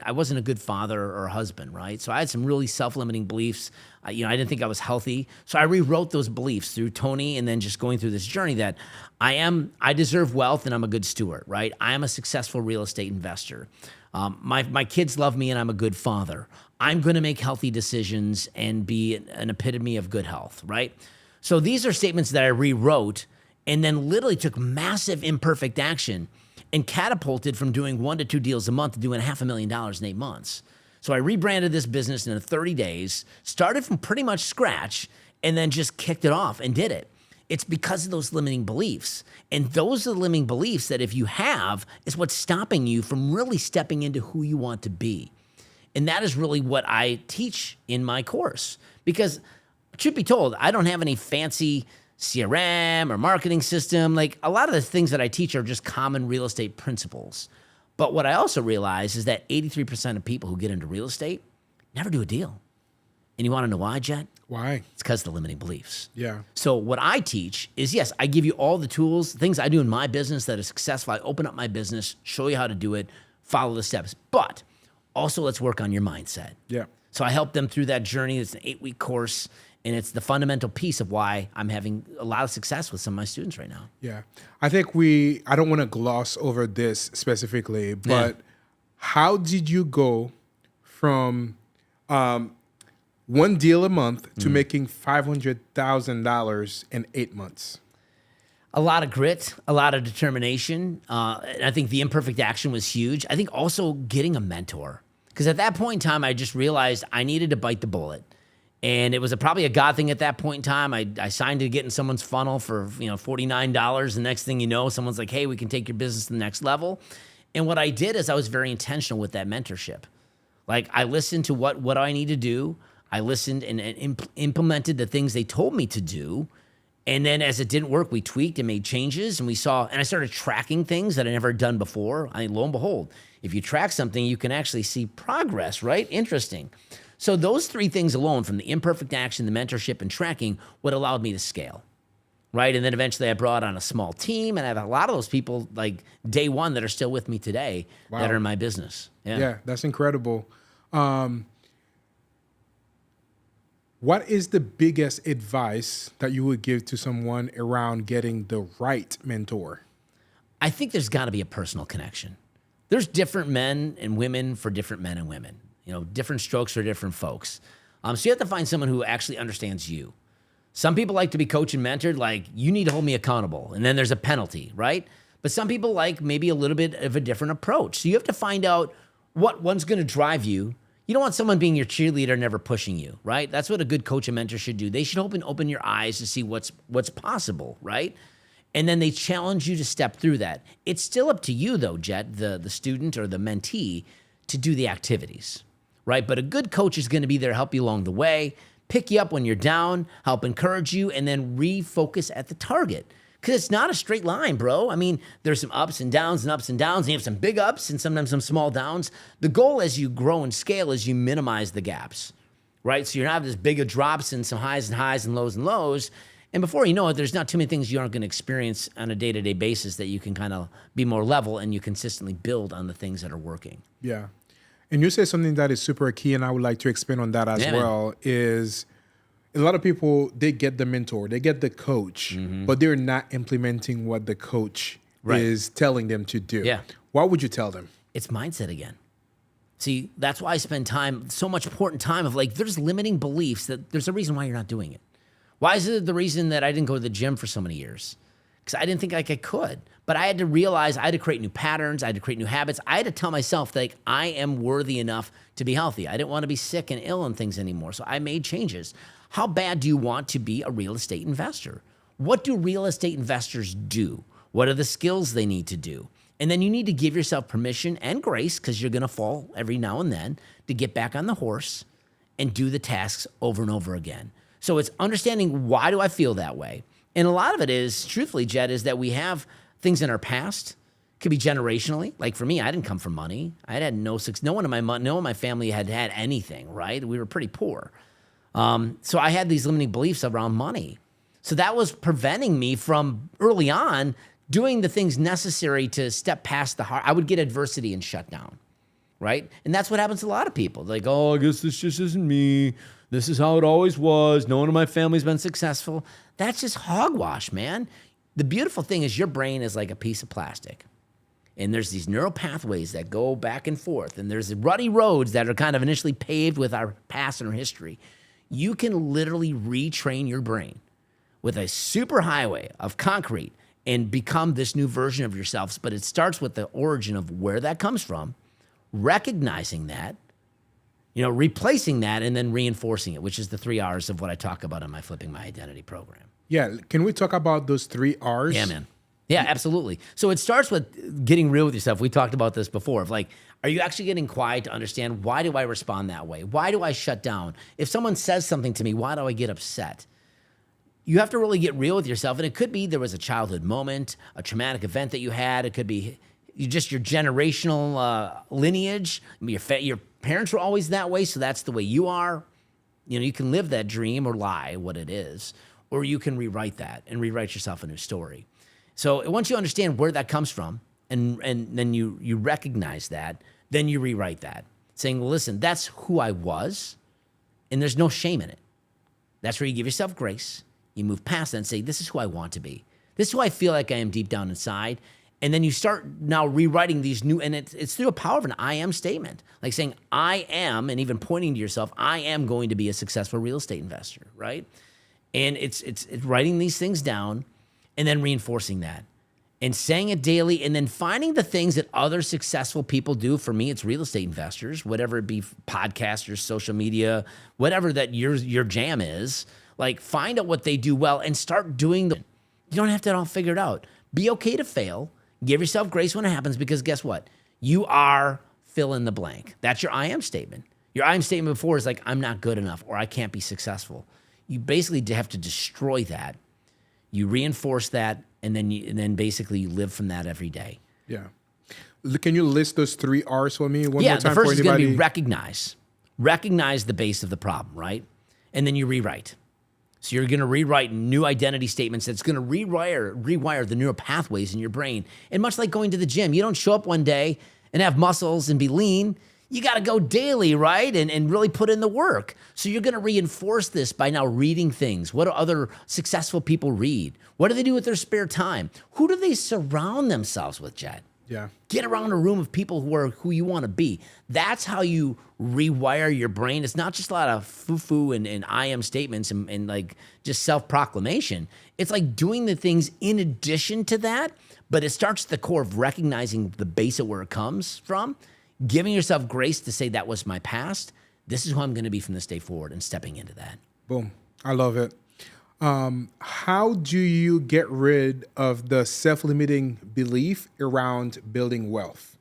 wasn't a good father or husband, right? So I had some really self-limiting beliefs. I didn't think I was healthy. So I rewrote those beliefs through Tony and then just going through this journey that I deserve wealth and I'm a good steward, right? I am a successful real estate investor. My kids love me and I'm a good father. I'm going to make healthy decisions and be an epitome of good health, right? So these are statements that I rewrote and then literally took massive imperfect action and catapulted from doing 1 to 2 deals a month to doing $500,000 in 8 months. So I rebranded this business in 30 days, started from pretty much scratch, and then just kicked it off and did it. It's because of those limiting beliefs. And those are the limiting beliefs that if you have, is what's stopping you from really stepping into who you want to be. And that is really what I teach in my course. Because truth be told, I don't have any fancy CRM or marketing system. Like a lot of the things that I teach are just common real estate principles. But what I also realize is that 83% of people who get into real estate never do a deal. And you want to know why, Jet? Why? It's because of the limiting beliefs. Yeah. So what I teach is, yes, I give you all the tools, things I do in my business that are successful. I open up my business, show you how to do it, follow the steps. But also let's work on your mindset. Yeah. So I help them through that journey. It's an 8-week course. And it's the fundamental piece of why I'm having a lot of success with some of my students right now. Yeah. I think I don't want to gloss over this specifically, but how did you go from one deal a month to making $500,000 in 8 months? A lot of grit, a lot of determination. And I think the imperfect action was huge. I think also getting a mentor. Because at that point in time, I just realized I needed to bite the bullet. And it was probably a God thing at that point in time. I signed to get in someone's funnel for $49. The next thing you know, someone's like, hey, we can take your business to the next level. And what I did is I was very intentional with that mentorship. Like I listened to what I need to do. I listened and implemented the things they told me to do. And then as it didn't work, we tweaked and made changes. And I started tracking things that I never done before. Lo and behold, if you track something, you can actually see progress, right? Interesting. So those three things alone, from the imperfect action, the mentorship, and tracking, what allowed me to scale, right? And then eventually I brought on a small team, and I have a lot of those people like day one that are still with me today that are in my business. Yeah, that's incredible. What is the biggest advice that you would give to someone around getting the right mentor? I think there's got to be a personal connection. There's different men and women for different men and women. Different strokes for different folks. So you have to find someone who actually understands you. Some people like to be coached and mentored, like, you need to hold me accountable, and then there's a penalty, right? But some people like maybe a little bit of a different approach. So you have to find out what one's going to drive you. You don't want someone being your cheerleader, never pushing you, right? That's what a good coach and mentor should do. They should open your eyes to see what's possible, right? And then they challenge you to step through that. It's still up to you, though, Jet, the student or the mentee, to do the activities, right? But a good coach is going to be there to help you along the way, pick you up when you're down, help encourage you, and then refocus at the target. Because it's not a straight line, bro. I mean, there's some ups and downs, and you have some big ups and sometimes some small downs. The goal as you grow and scale is you minimize the gaps, right? So you're not this big of drops and some highs and lows. And before you know it, there's not too many things you aren't going to experience on a day-to-day basis that you can kind of be more level and you consistently build on the things that are working. Yeah. And you say something that is super key, and I would like to expand on that as well, is a lot of people, they get the mentor, they get the coach, but they're not implementing what the coach is telling them to do. Yeah. What would you tell them? It's mindset again. See, that's why I spend so much important time of like, there's limiting beliefs that there's a reason why you're not doing it. Why is it the reason that I didn't go to the gym for so many years? Because I didn't think like I could. But I had to realize I had to create new patterns. I had to create new habits. I had to tell myself that like, I am worthy enough to be healthy. I didn't want to be sick and ill and things anymore. So I made changes. How bad do you want to be a real estate investor? What do real estate investors do? What are the skills they need to do? And then you need to give yourself permission and grace, because you're going to fall every now and then, to get back on the horse and do the tasks over and over again. So it's understanding, why do I feel that way? And a lot of it is, truthfully, Jed, is that we have things in our past. It could be generationally. Like for me, I didn't come from money. I had no success. No one in my family had anything, right? We were pretty poor. So I had these limiting beliefs around money. So that was preventing me from early on doing the things necessary to step past the hard. I would get adversity and shut down, right? And that's what happens to a lot of people. They're like, oh, I guess this just isn't me. This is how it always was. No one in my family's been successful. That's just hogwash, man. The beautiful thing is your brain is like a piece of plastic. And there's these neural pathways that go back and forth. And there's rutty roads that are kind of initially paved with our past and our history. You can literally retrain your brain with a super highway of concrete and become this new version of yourselves. But it starts with the origin of where that comes from, recognizing that, replacing that, and then reinforcing it, which is the 3 R's of what I talk about in my Flipping My Identity program. Yeah. Can we talk about those 3 R's? Yeah, man. Yeah, absolutely. So it starts with getting real with yourself. We talked about this before. Of like, are you actually getting quiet to understand, why do I respond that way? Why do I shut down? If someone says something to me, why do I get upset? You have to really get real with yourself. And it could be there was a childhood moment, a traumatic event that you had. It could be just your generational lineage. Your parents were always that way, so that's the way you are. You can live that dream or lie what it is, or you can rewrite that and rewrite yourself a new story. So once you understand where that comes from, and then you recognize that, then you rewrite that, saying, well, listen, that's who I was, and there's no shame in it. That's where you give yourself grace. You move past that and say, this is who I want to be. This is who I feel like I am deep down inside. And then you start now rewriting these new, and it's through the power of an I am statement, like saying, I am, and even pointing to yourself, I am going to be a successful real estate investor, right? And it's writing these things down and then reinforcing that. and saying it daily, and then finding the things that other successful people do. For me, it's real estate investors, whatever it be, podcasters, social media, whatever that your jam is. Like, find out what they do well and start doing the. You don't have to all figure it out. Be okay to fail. Give yourself grace when it happens, because guess what? You are fill in the blank. That's your I am statement. Your I am statement before is like, I'm not good enough, or I can't be successful. You basically have to destroy that. You reinforce that, and then basically you live from that every day. Yeah. Can you list those 3 R's for me one Yeah, more time the first for is going to anybody? be recognize. Recognize the base of the problem, right? And then you rewrite. So you're going to rewrite new identity statements that's going to rewire the neural pathways in your brain. And much like going to the gym, you don't show up one day and have muscles and be lean. You got to go daily, right? And really put in the work. So you're going to reinforce this by now reading things. What do other successful people read? What do they do with their spare time? Who do they surround themselves with, Jed? Yeah. Get around a room of people who you want to be. That's how you rewire your brain. It's not just a lot of foo-foo and I am statements and like just self-proclamation. It's like doing the things in addition to that, but it starts at the core of recognizing the base of where it comes from, giving yourself grace to say that was my past. This is who I'm going to be from this day forward, and stepping into that. Boom. I love it. How do you get rid of the self-limiting belief around building wealth?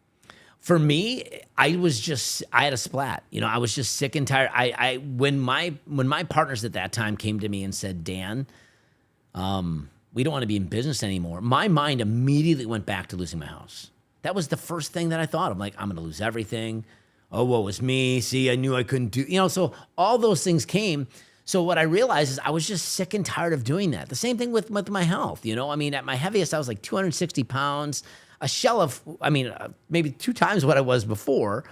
For me, I had a splat. I was just sick and tired. When my partners at that time came to me and said, Dan, we don't want to be in business anymore, my mind immediately went back to losing my house. That was the first thing that I thought. I'm like, I'm going to lose everything. Oh, woe is me. See, I knew I couldn't do, so all those things came. So what I realized is I was just sick and tired of doing that. The same thing with my health. At my heaviest, I was like 260 pounds, a shell of, maybe 2 times what I was before.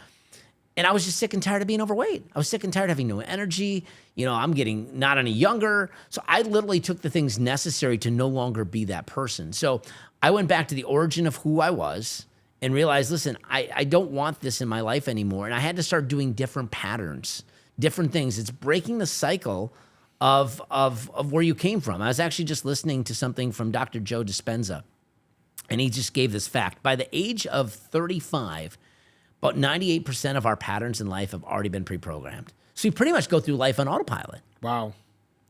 And I was just sick and tired of being overweight. I was sick and tired of having no energy. I'm getting not any younger. So I literally took the things necessary to no longer be that person. So I went back to the origin of who I was and realized, listen, I don't want this in my life anymore. And I had to start doing different patterns, different things. It's breaking the cycle of where you came from. I was actually just listening to something from Dr. Joe Dispenza, and he just gave this fact. By the age of 35, about 98% of our patterns in life have already been pre-programmed. So you pretty much go through life on autopilot. Wow.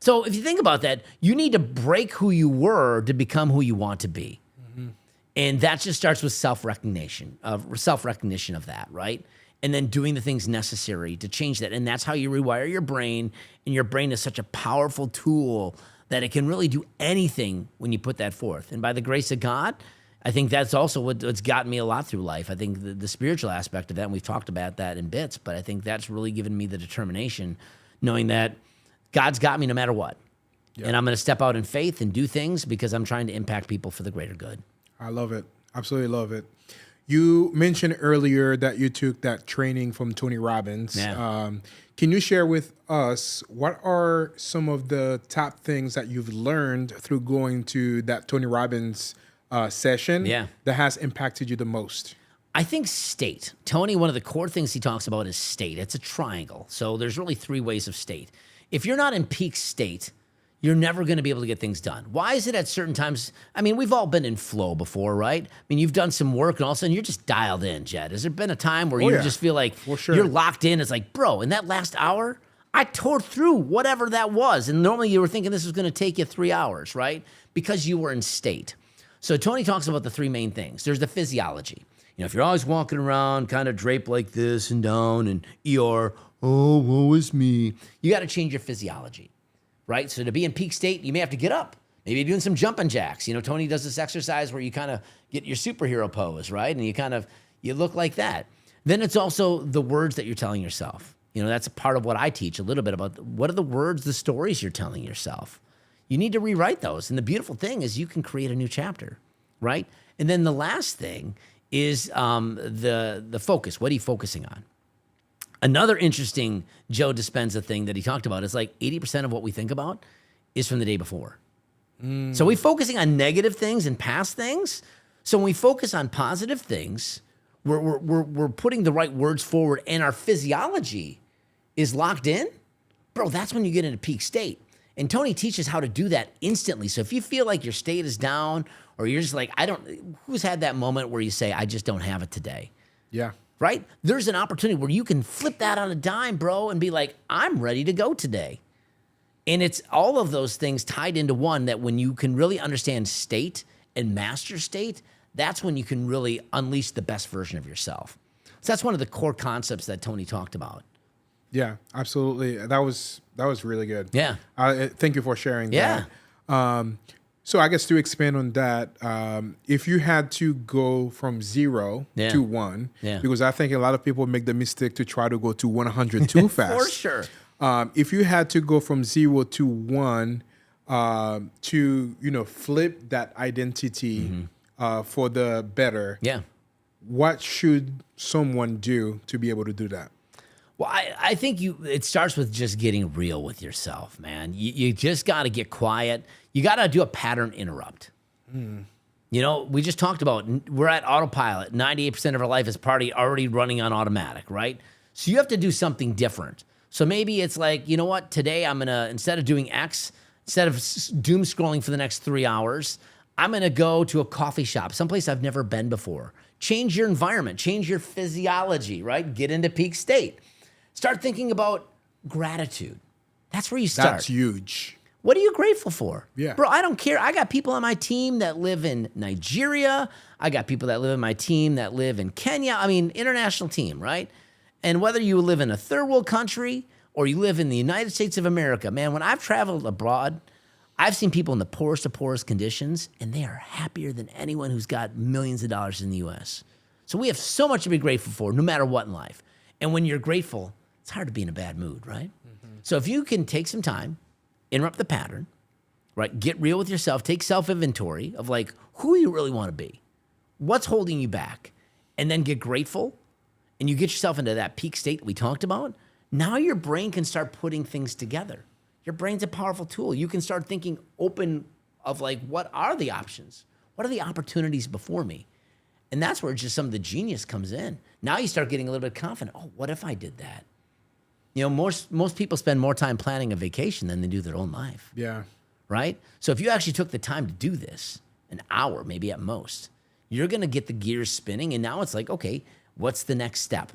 So if you think about that, you need to break who you were to become who you want to be. Mm-hmm. And that just starts with self-recognition of that, right? And then doing the things necessary to change that. And that's how you rewire your brain. And your brain is such a powerful tool that it can really do anything when you put that forth. And by the grace of God, I think that's also what's gotten me a lot through life. I think the spiritual aspect of that, and we've talked about that in bits, but I think that's really given me the determination, knowing that God's got me no matter what. Yeah. And I'm going to step out in faith and do things because I'm trying to impact people for the greater good. I love it. Absolutely love it. You mentioned earlier that you took that training from Tony Robbins. Yeah. Can you share with us what are some of the top things that you've learned through going to that Tony Robbins session that has impacted you the most? I think state. Tony, one of the core things he talks about is state. It's a triangle. So there's really 3 ways of state. If you're not in peak state, you're never going to be able to get things done. Why is it at certain times? We've all been in flow before, right? You've done some work and all of a sudden you're just dialed in, Jed. Has there been a time where just feel like you're locked in? It's like, bro, in that last hour, I tore through whatever that was. And normally you were thinking this was going to take you 3 hours, right? Because you were in state. So Tony talks about the 3 main things. There's the physiology. If you're always walking around kind of draped like this and down and ER, oh, woe is me. You got to change your physiology. Right? So to be in peak state, you may have to get up. Maybe doing some jumping jacks. Tony does this exercise where you kind of get your superhero pose, right? And you look like that. Then it's also the words that you're telling yourself. That's a part of what I teach a little bit about. What are the words, the stories you're telling yourself? You need to rewrite those. And the beautiful thing is you can create a new chapter, right? And then the last thing is the focus. What are you focusing on? Another interesting Joe Dispenza thing that he talked about is like 80% of what we think about is from the day before. So we're focusing on negative things and past things. So when we focus on positive things, we're putting the right words forward and our physiology is locked in. Bro, that's when you get into peak state. And Tony teaches how to do that instantly. So if you feel like your state is down or you're just like, who's had that moment where you say, I just don't have it today? Yeah. Right? There's an opportunity where you can flip that on a dime, bro, and be like, I'm ready to go today. And it's all of those things tied into one that when you can really understand state and master state, that's when you can really unleash the best version of yourself. So that's one of the core concepts that Tony talked about. Yeah, absolutely. That was really good. Yeah. Thank you for sharing Yeah. that. So I guess to expand on that, if you had to go from 0 Yeah. to 1, Yeah. because I think a lot of people make the mistake to try to go to 100 too fast. For sure. If you had to go from 0 to 1 to flip that identity for the better, Yeah. what should someone do to be able to do that? Well, I think it starts with just getting real with yourself, man. You just got to get quiet. You got to do a pattern interrupt. We just talked about, we're at autopilot. 98% of our life is already running on automatic, right? So you have to do something different. So maybe it's like, you know what? Today I'm going to, instead of doing X, instead of doom scrolling for the next 3 hours, I'm going to go to a coffee shop, someplace I've never been before. Change your environment, change your physiology, right? Get into peak state. Start thinking about gratitude. That's where you start. That's huge. What are you grateful for? Yeah. Bro, I don't care. I got people on my team that live in Nigeria. I got people that live in my team that live in Kenya. I mean, international team, right? And whether you live in a third world country or you live in the United States of America, man, when I've traveled abroad, I've seen people in the poorest of poorest conditions, and they are happier than anyone who's got millions of dollars in the U.S. So we have so much to be grateful for, no matter what in life. And when you're grateful, it's hard to be in a bad mood, right? So if you can take some time, interrupt the pattern, right? Get real with yourself, take self-inventory of like, who you really want to be? What's holding you back? And then get grateful, and you get yourself into that peak state that we talked about. Now your brain can start putting things together. Your brain's a powerful tool. You can start thinking open of like, what are the options? What are the opportunities before me? And that's where just some of the genius comes in. Now you start getting a little bit confident. Oh, what if I did that? Most people spend more time planning a vacation than they do their own life. Yeah. Right? So if you actually took the time to do this, an hour maybe at most, you're going to get the gears spinning. And now it's like, okay, what's the next step?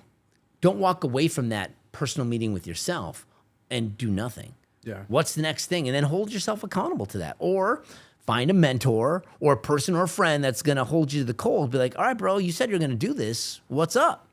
Don't walk away from that personal meeting with yourself and do nothing. Yeah. What's the next thing? And then hold yourself accountable to that. Or find a mentor or a person or a friend that's going to hold you to the coals. Be like, all right, bro, you said you're going to do this. What's up?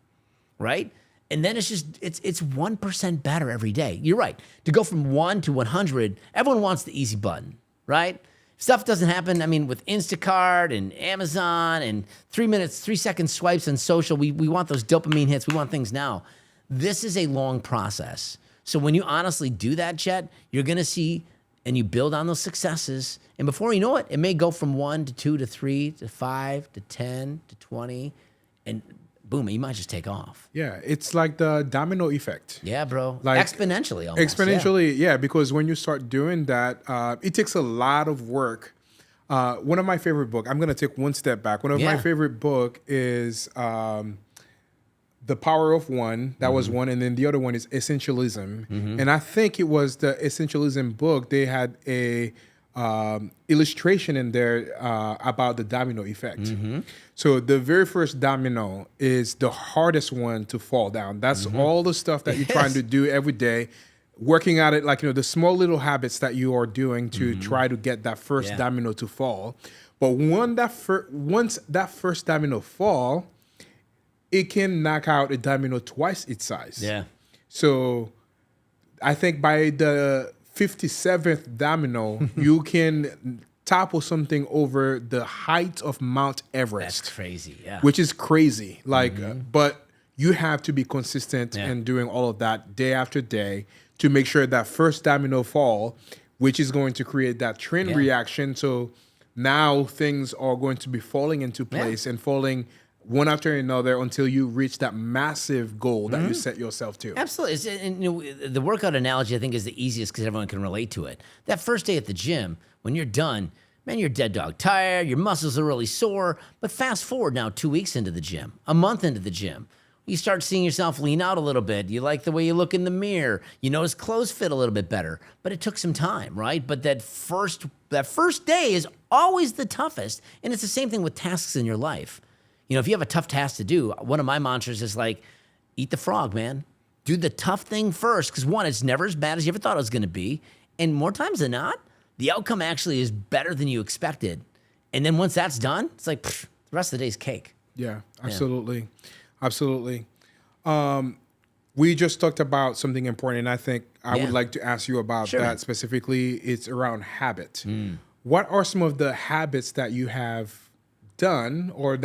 Right? And then it's 1% better every day. You're right. To go from 1 to 100, everyone wants the easy button, right? Stuff doesn't happen. I mean, with Instacart and Amazon and 3-second swipes on social, we want those dopamine hits. We want things now. This is a long process. So when you honestly do that, Chet, you're going to see and you build on those successes. And before you know it, it may go from 1 to 2 to 3 to 5 to 10 to 20. And boom, you might just take off. Yeah, it's like the domino effect. Yeah, bro. Like exponentially almost. Exponentially, yeah, because when you start doing that, it takes a lot of work. One of my favorite books, I'm going to take one step back. One of my favorite book is The Power of One. That was one. And then the other one is Essentialism. And I think it was the Essentialism book. They had a illustration in there about the domino effect. So the very first domino is the hardest one to fall down. That's all the stuff that you're trying to do every day, working at it, like, the small little habits that you are doing to try to get that first domino to fall. But once that first domino fall, it can knock out a domino twice its size. Yeah. So I think by the 57th domino, you can topple something over the height of Mount Everest. That's crazy, yeah. Which is crazy. Like, but you have to be consistent in doing all of that day after day to make sure that first domino fall, which is going to create that train reaction. So now things are going to be falling into place and falling one after another until you reach that massive goal that you set yourself to. Absolutely. And the workout analogy, I think, is the easiest because everyone can relate to it. That first day at the gym, when you're done, man, you're dead dog tired, your muscles are really sore. But fast forward now 2 weeks into the gym, a month into the gym, You start seeing yourself lean out a little bit. You like the way you look in the mirror. You notice clothes fit a little bit better. But it took some time, right? But that first day is always the toughest. And it's the same thing with tasks in your life. You know, if you have a tough task to do, one of my mantras is like, eat the frog, man. Do the tough thing first. Because one, it's never as bad as you ever thought it was going to be. And more times than not, the outcome actually is better than you expected. And then once that's done, it's like, the rest of the day's cake. Yeah, absolutely. Absolutely. We just talked about something important, and I think I would like to ask you about that specifically. It's around habit. What are some of the habits that you have done, or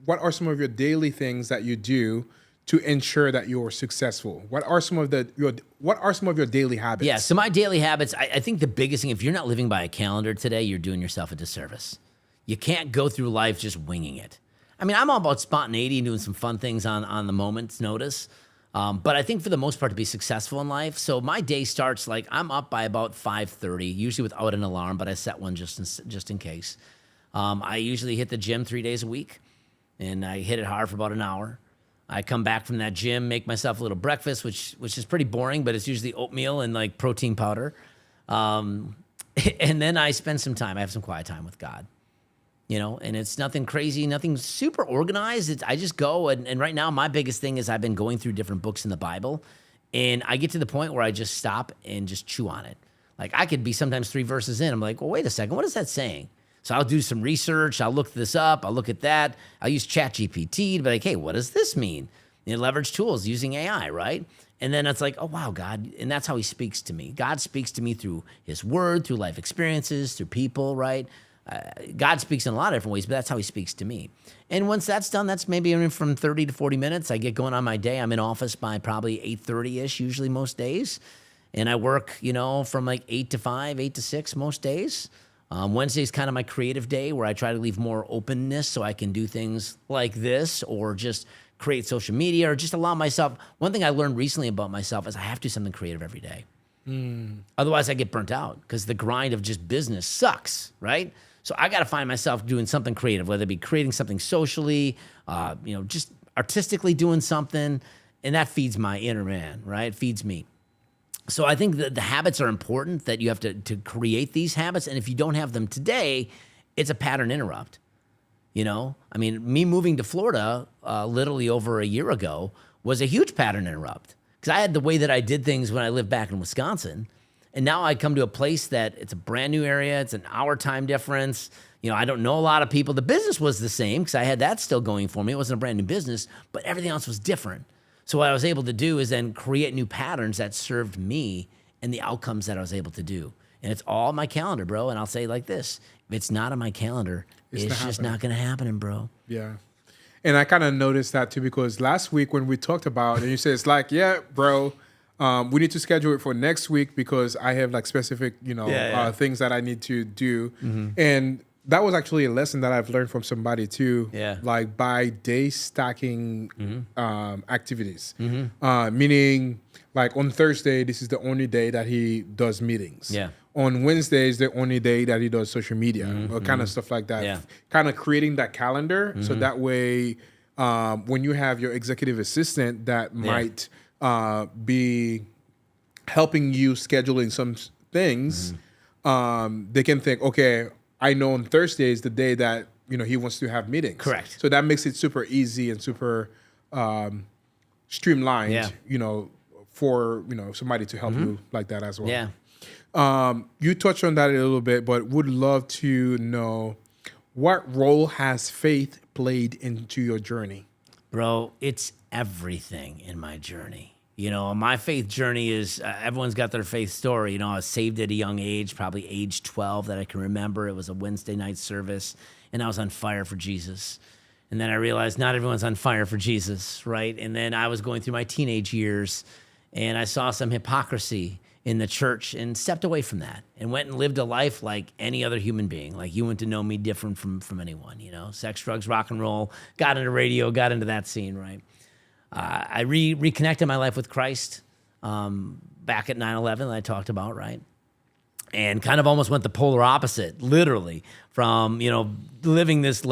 what are some of your daily things that you do to ensure that you're successful? What are some of your daily habits? Yeah, so my daily habits, I think the biggest thing, if you're not living by a calendar today, you're doing yourself a disservice. You can't go through life just winging it. I mean, I'm all about spontaneity and doing some fun things on the moment's notice. But I think for the most part to be successful in life, so my day starts like I'm up by about 5:30, usually without an alarm, but I set one just in case. I usually hit the gym 3 days a week, and I hit it hard for about an hour. I come back from that gym, make myself a little breakfast, which is pretty boring, but it's usually oatmeal and like protein powder. And then I spend some time. I have some quiet time with God. You know, and it's nothing crazy, nothing super organized. I just go, and right now my biggest thing is I've been going through different books in the Bible, and I get to the point where I just stop and just chew on it. Like I could be sometimes 3 verses in. I'm like, well, wait a second, what is that saying? So I'll do some research. I'll look this up. I'll look at that. I'll use ChatGPT to be like, hey, what does this mean? You know, leverage tools using AI, right? And then it's like, oh, wow, God. And that's how he speaks to me. God speaks to me through his word, through life experiences, through people, right? God speaks in a lot of different ways, but that's how he speaks to me. And once that's done, that's maybe from 30 to 40 minutes. I get going on my day. I'm in office by probably 8:30-ish, usually most days. And I work, you know, from like 8 to 5, 8 to 6 most days. Wednesday's kind of my creative day where I try to leave more openness so I can do things like this or just create social media or just allow myself. One thing I learned recently about myself is I have to do something creative every day. Otherwise, I get burnt out because the grind of just business sucks, right? So I got to find myself doing something creative, whether it be creating something socially, you know, just artistically doing something, and that feeds my inner man, right? It feeds me. So I think that the habits are important, that you have to create these habits, and if you don't have them today, it's a pattern interrupt. You know, I mean, me moving to Florida literally over a year ago was a huge pattern interrupt because I had the way that I did things when I lived back in Wisconsin. And now I come to a place that it's a brand new area. It's an hour time difference. You know, I don't know a lot of people. The business was the same because I had that still going for me. It wasn't a brand new business, but everything else was different. So what I was able to do is then create new patterns that served me and the outcomes that I was able to do. And it's all on my calendar, bro. And I'll say it like this. If it's not on my calendar, it's just not going to happen, bro. Yeah. And I kind of noticed that too because last week when we talked about it, and you said, it's like, yeah, bro, we need to schedule it for next week because I have like specific, you know, things that I need to do. And that was actually a lesson that I've learned from somebody too. Yeah. Like by day stacking activities, meaning like on Thursday, this is the only day that he does meetings. Yeah. On Wednesday is the only day that he does social media or kind of stuff like that. Yeah. Kind of creating that calendar so that way when you have your executive assistant that might be helping you scheduling some things, they can think, okay, I know on Thursday is the day that, you know, he wants to have meetings. Correct. So that makes it super easy and super streamlined, you know, for, you know, somebody to help you like that as well. Yeah. You touched on that a little bit, but would love to know what role has faith played into your journey? Bro, it's everything in my journey. You know, my faith journey is, everyone's got their faith story. You know, I was saved at a young age, probably age 12 that I can remember. It was a Wednesday night service, and I was on fire for Jesus. And then I realized not everyone's on fire for Jesus, right? And then I was going through my teenage years, and I saw some hypocrisy in the church and stepped away from that and went and lived a life like any other human being. Like you went to know me different from anyone, you know, sex, drugs, rock and roll, got into radio, got into that scene, right? I reconnected my life with Christ back at 9/11 that I talked about, right? And kind of almost went the polar opposite, literally, from, you know, living this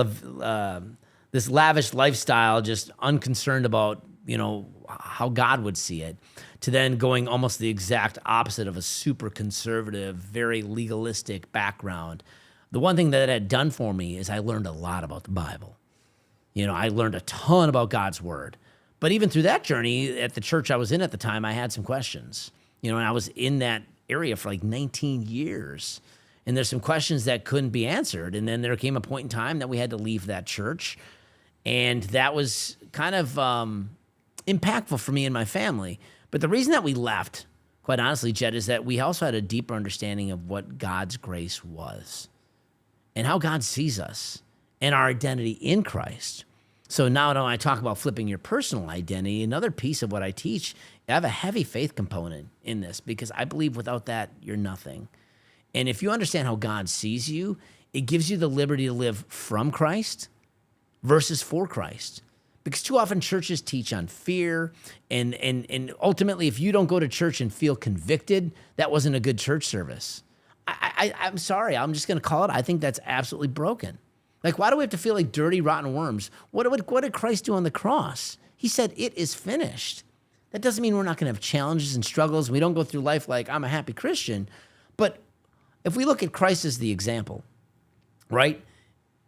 lavish lifestyle, just unconcerned about how God would see it, to then going almost the exact opposite of a super conservative, very legalistic background. The one thing that it had done for me is I learned a lot about the Bible. I learned a ton about God's word. But even through that journey at the church I was in at the time, I had some questions. And I was in that area for like 19 years. And there's some questions that couldn't be answered. And then there came a point in time that we had to leave that church. And that was kind of impactful for me and my family. But the reason that we left, quite honestly, Jed, is that we also had a deeper understanding of what God's grace was and how God sees us and our identity in Christ. So now when I talk about flipping your personal identity, another piece of what I teach, I have a heavy faith component in this because I believe without that, you're nothing. And if you understand how God sees you, it gives you the liberty to live from Christ versus for Christ. Because too often churches teach on fear, and ultimately, if you don't go to church and feel convicted, that wasn't a good church service. I'm sorry, I'm just going to call it. I think that's absolutely broken. Like, why do we have to feel like dirty, rotten worms? What did Christ do on the cross? He said, it is finished. That doesn't mean we're not going to have challenges and struggles. We don't go through life like, I'm a happy Christian. But if we look at Christ as the example, right?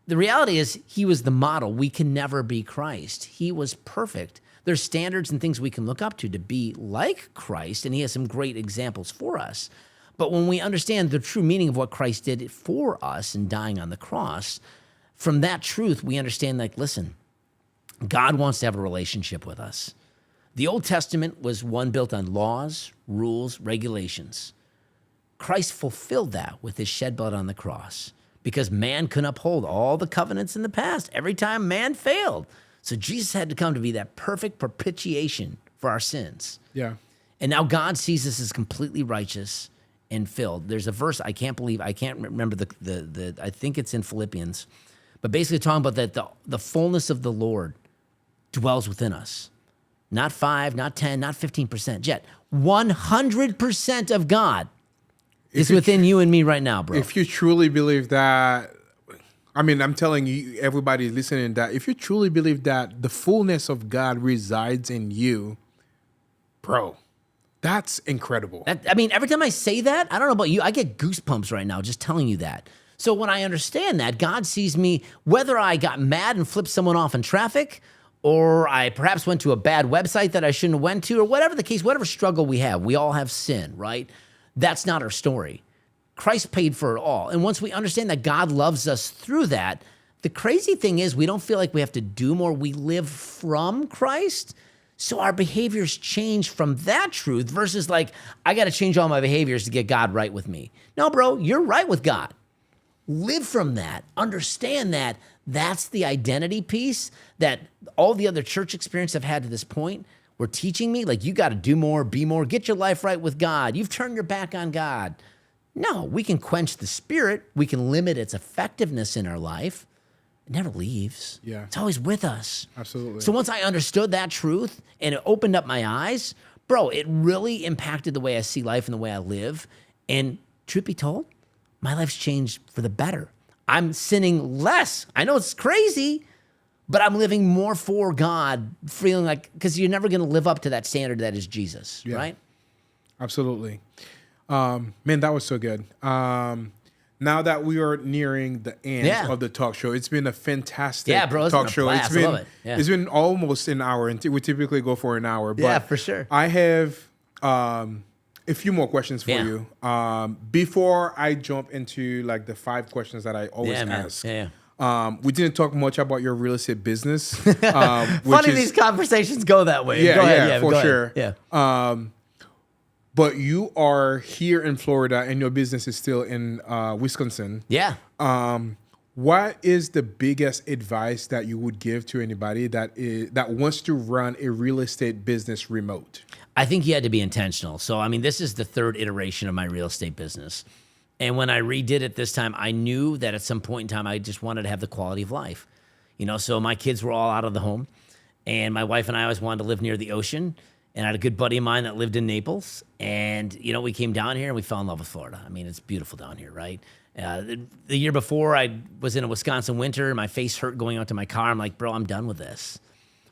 The reality is he was the model. We can never be Christ. He was perfect. There's standards and things we can look up to be like Christ, and he has some great examples for us. But when we understand the true meaning of what Christ did for us in dying on the cross, from that truth, we understand, like, listen, God wants to have a relationship with us. The Old Testament was one built on laws, rules, regulations. Christ fulfilled that with his shed blood on the cross because man couldn't uphold all the covenants in the past. Every time man failed. So Jesus had to come to be that perfect propitiation for our sins. Yeah. And now God sees us as completely righteous and filled. There's a verse I can't remember the I think it's in Philippians, but basically talking about that the fullness of the Lord dwells within us. Not 5, not 10, not 15%. Yet 100% of God is within you and me right now, bro. If you truly believe that, I mean, I'm telling you, everybody listening, that if you truly believe that the fullness of God resides in you, bro, that's incredible. Every time I say that, I don't know about you, I get goosebumps right now just telling you that. So when I understand that, God sees me, whether I got mad and flipped someone off in traffic, or I perhaps went to a bad website that I shouldn't have went to, or whatever the case, whatever struggle we have, we all have sin, right? That's not our story. Christ paid for it all. And once we understand that God loves us through that, the crazy thing is we don't feel like we have to do more. We live from Christ. So our behaviors change from that truth versus like, I got to change all my behaviors to get God right with me. No, bro, you're right with God. Live from that. Understand that. That's the identity piece that all the other church experience I've had to this point were teaching me. Like, you got to do more, be more, get your life right with God. You've turned your back on God. No, we can quench the spirit. We can limit its effectiveness in our life. It never leaves. Yeah. It's always with us. Absolutely. So once I understood that truth and it opened up my eyes, bro, it really impacted the way I see life and the way I live. And truth be told, my life's changed for the better. I'm sinning less. I know it's crazy, but I'm living more for God, feeling like, because you're never going to live up to that standard that is Jesus, right? Absolutely. Man, that was so good. Now that we are nearing the end of the talk show, it's been a fantastic talk show. Blast. I love it. Yeah. It's been almost an hour, and we typically go for an hour. But yeah, for sure. I have a few more questions for you. Before I jump into like the 5 questions that I always ask. We didn't talk much about your real estate business. Funny these conversations go that way. Yeah, go ahead. Yeah, for sure. Yeah. But you are here in Florida, and your business is still in Wisconsin. Yeah. What is the biggest advice that you would give to anybody that wants to run a real estate business remote? I think you had to be intentional. So, I mean, this is the 3rd iteration of my real estate business. And when I redid it this time, I knew that at some point in time, I just wanted to have the quality of life. So my kids were all out of the home, and my wife and I always wanted to live near the ocean. And I had a good buddy of mine that lived in Naples. And, we came down here and we fell in love with Florida. I mean, it's beautiful down here, right? The year before, I was in a Wisconsin winter. My face hurt going out to my car. I'm like, bro, I'm done with this.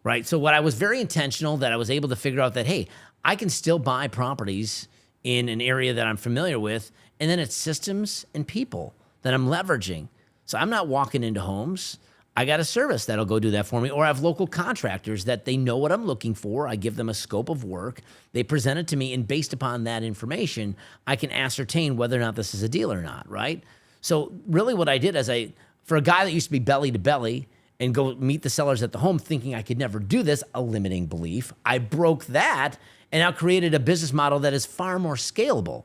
right? So what I was very intentional that I was able to figure out that, hey, I can still buy properties in an area that I'm familiar with, and then it's systems and people that I'm leveraging. So I'm not walking into homes. I got a service that'll go do that for me, or I have local contractors that they know what I'm looking for. I give them a scope of work. They present it to me, and based upon that information, I can ascertain whether or not this is a deal or not, right? So really what I did is for a guy that used to be belly to belly and go meet the sellers at the home thinking I could never do this, a limiting belief, I broke that and now created a business model that is far more scalable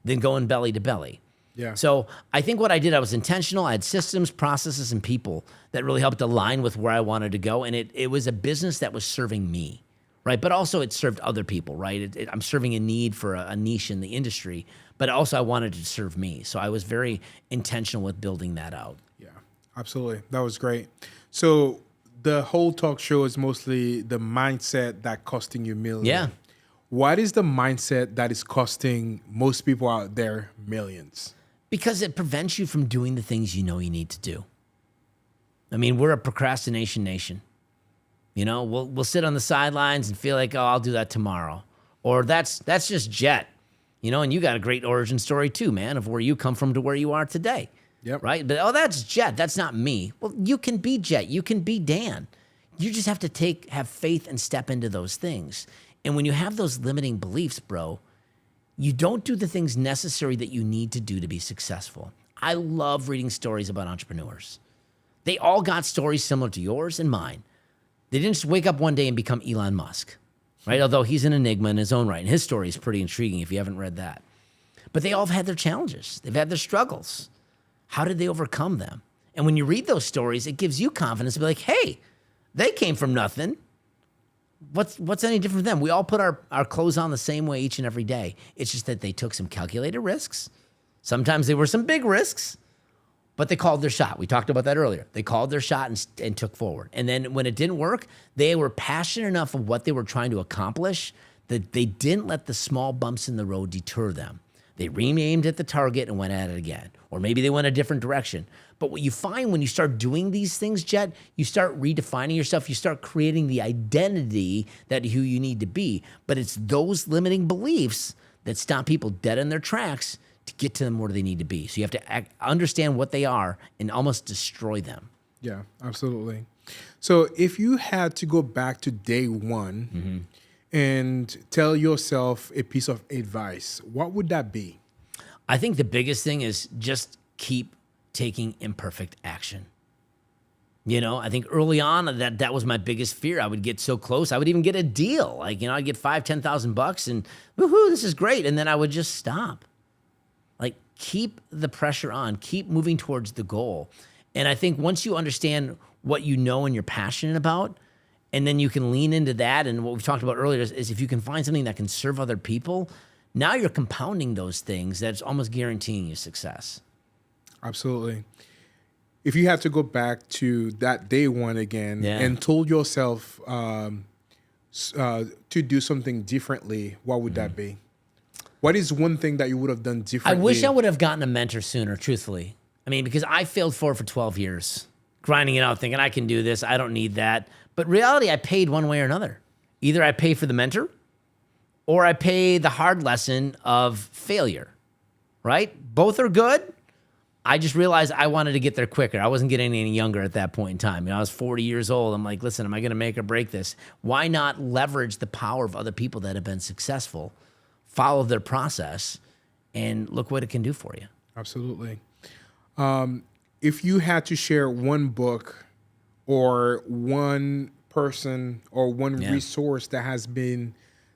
than going belly to belly. Yeah. So I think what I did, I was intentional. I had systems, processes, and people that really helped align with where I wanted to go. And it was a business that was serving me, right? But also it served other people, right? I'm serving a need for a niche in the industry, but also I wanted to serve me. So I was very intentional with building that out. Yeah, absolutely. That was great. So the whole talk show is mostly the mindset that costing you millions. Yeah. What is the mindset that is costing most people out there millions? Because it prevents you from doing the things you know you need to do. I mean, we're a procrastination nation. You know, we'll sit on the sidelines and feel like, oh, I'll do that tomorrow. Or that's just Jet. You know, and you got a great origin story too, man, of where you come from to where you are today. Yep. Right? But, oh, that's Jet. That's not me. Well, you can be Jet. You can be Dan. You just have to have faith and step into those things. And when you have those limiting beliefs, bro, you don't do the things necessary that you need to do to be successful. I love reading stories about entrepreneurs. They all got stories similar to yours and mine. They didn't just wake up one day and become Elon Musk, right? Although he's an enigma in his own right. And his story is pretty intriguing if you haven't read that. But they all have had their challenges. They've had their struggles. How did they overcome them? And when you read those stories, it gives you confidence to be like, hey, they came from nothing. What's any different from them? We all put our clothes on the same way each and every day. It's just that they took some calculated risks. Sometimes they were some big risks, but they called their shot. We talked about that earlier. They called their shot and took forward. And then when it didn't work, they were passionate enough of what they were trying to accomplish that they didn't let the small bumps in the road deter them. They re-aimed at the target and went at it again. Or maybe they went a different direction. But what you find when you start doing these things, Jet, you start redefining yourself. You start creating the identity that who you need to be. But it's those limiting beliefs that stop people dead in their tracks to get to them where they need to be. So you have to understand what they are and almost destroy them. Yeah, absolutely. So if you had to go back to day one and tell yourself a piece of advice, what would that be? I think the biggest thing is just keep taking imperfect action. You know, I think early on that was my biggest fear. I would get so close. I would even get a deal. Like, you know, I'd get $5,000-$10,000 and woohoo, this is great. And then I would just stop. Like, keep the pressure on, keep moving towards the goal. And I think once you understand what you know and you're passionate about, and then you can lean into that. And what we've talked about earlier is if you can find something that can serve other people, now you're compounding those things that's almost guaranteeing you success. Absolutely. If you had to go back to that day one again and told yourself to do something differently, what would that be? What is one thing that you would have done differently? I wish I would have gotten a mentor sooner, truthfully. I mean, because I failed for 12 years, grinding it out, thinking I can do this, I don't need that. But reality, I paid one way or another. Either I pay for the mentor or I pay the hard lesson of failure, right? Both are good. I just realized I wanted to get there quicker. I wasn't getting any younger at that point in time. You know, I was 40 years old. I'm like, listen, am I going to make or break this? Why not leverage the power of other people that have been successful, follow their process, and look what it can do for you? Absolutely. If you had to share one book or one person or one resource that has made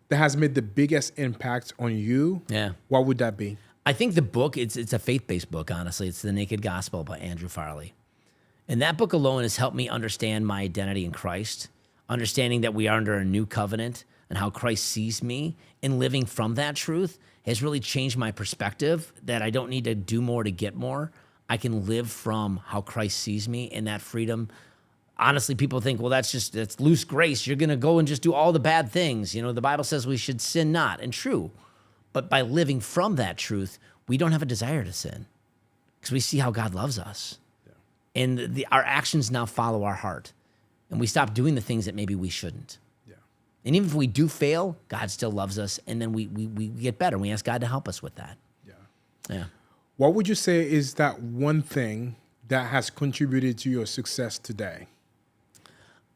the biggest impact on you, what would that be? I think the book, it's a faith-based book, honestly. It's The Naked Gospel by Andrew Farley. And that book alone has helped me understand my identity in Christ, understanding that we are under a new covenant and how Christ sees me, and living from that truth has really changed my perspective that I don't need to do more to get more. I can live from how Christ sees me, and that freedom. Honestly, people think, well, that's loose grace. You're going to go and just do all the bad things. You know, the Bible says we should sin not, and true. But by living from that truth, we don't have a desire to sin because we see how God loves us. Yeah. And our actions now follow our heart. and we stop doing the things that maybe we shouldn't. Yeah. And even if we do fail, God still loves us, and then we get better. We ask God to help us with that. Yeah. Yeah. What would you say is that one thing that has contributed to your success today?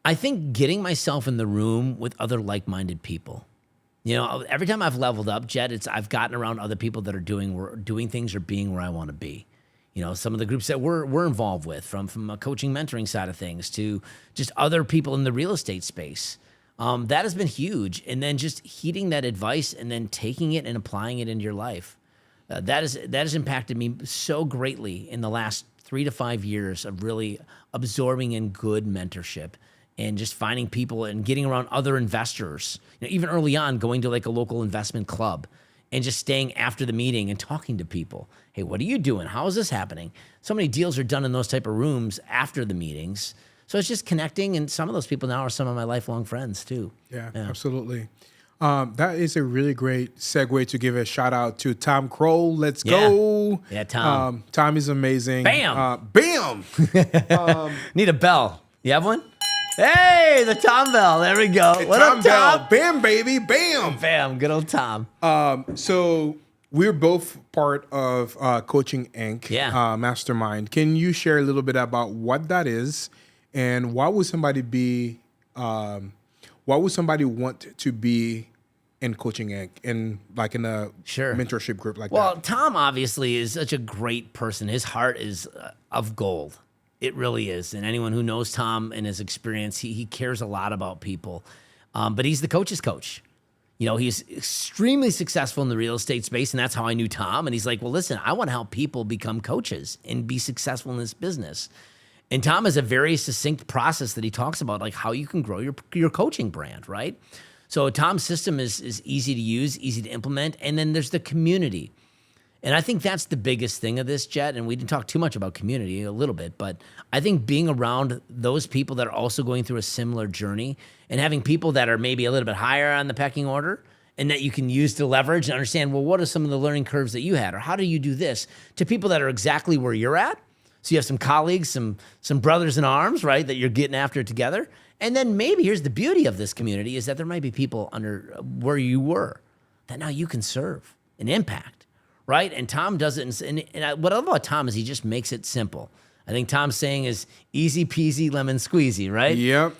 I think getting myself in the room with other like-minded people. You know, every time I've leveled up, Jed, I've gotten around other people that are doing things or being where I want to be. You know, some of the groups that we're involved with, from a coaching, mentoring side of things to just other people in the real estate space. That has been huge. And then just heeding that advice and then taking it and applying it into your life. That has impacted me so greatly in the last 3 to 5 years of really absorbing in good mentorship and just finding people and getting around other investors. You know, even early on, going to like a local investment club and just staying after the meeting and talking to people. Hey, what are you doing? How is this happening? So many deals are done in those type of rooms after the meetings. So it's just connecting, and some of those people now are some of my lifelong friends too. Yeah. Absolutely. That is a really great segue to give a shout out to Tom Kroll. Let's go. Yeah, Tom. Tom is amazing. Bam. Bam. Need a bell. You have one? Hey, the Tom bell. There we go. What Tom up, Tom? Bell. Bam, baby. Bam. Bam. Good old Tom. So we're both part of Coaching Inc. Mastermind. Can you share a little bit about what that is, and why would somebody be? Why would somebody want to be in Coaching Inc. in a mentorship group like that? Well, Tom obviously is such a great person. His heart is of gold. It really is. And anyone who knows Tom and his experience, he cares a lot about people. But he's the coach's coach. You know, he's extremely successful in the real estate space, and that's how I knew Tom. And he's like, well, listen, I want to help people become coaches and be successful in this business. And Tom has a very succinct process that he talks about, like how you can grow your coaching brand, right? So Tom's system is easy to use, easy to implement, and then there's the community. And I think that's the biggest thing of this, Jet, and we didn't talk too much about community, a little bit, but I think being around those people that are also going through a similar journey and having people that are maybe a little bit higher on the pecking order and that you can use to leverage and understand, well, what are some of the learning curves that you had, or how do you do this, to people that are exactly where you're at. So you have some colleagues, some brothers in arms, right, that you're getting after together. And then maybe here's the beauty of this community is that there might be people under where you were that now you can serve and impact, right? And Tom does it. And what I love about Tom is he just makes it simple. I think Tom's saying is easy peasy lemon squeezy, right? Yep.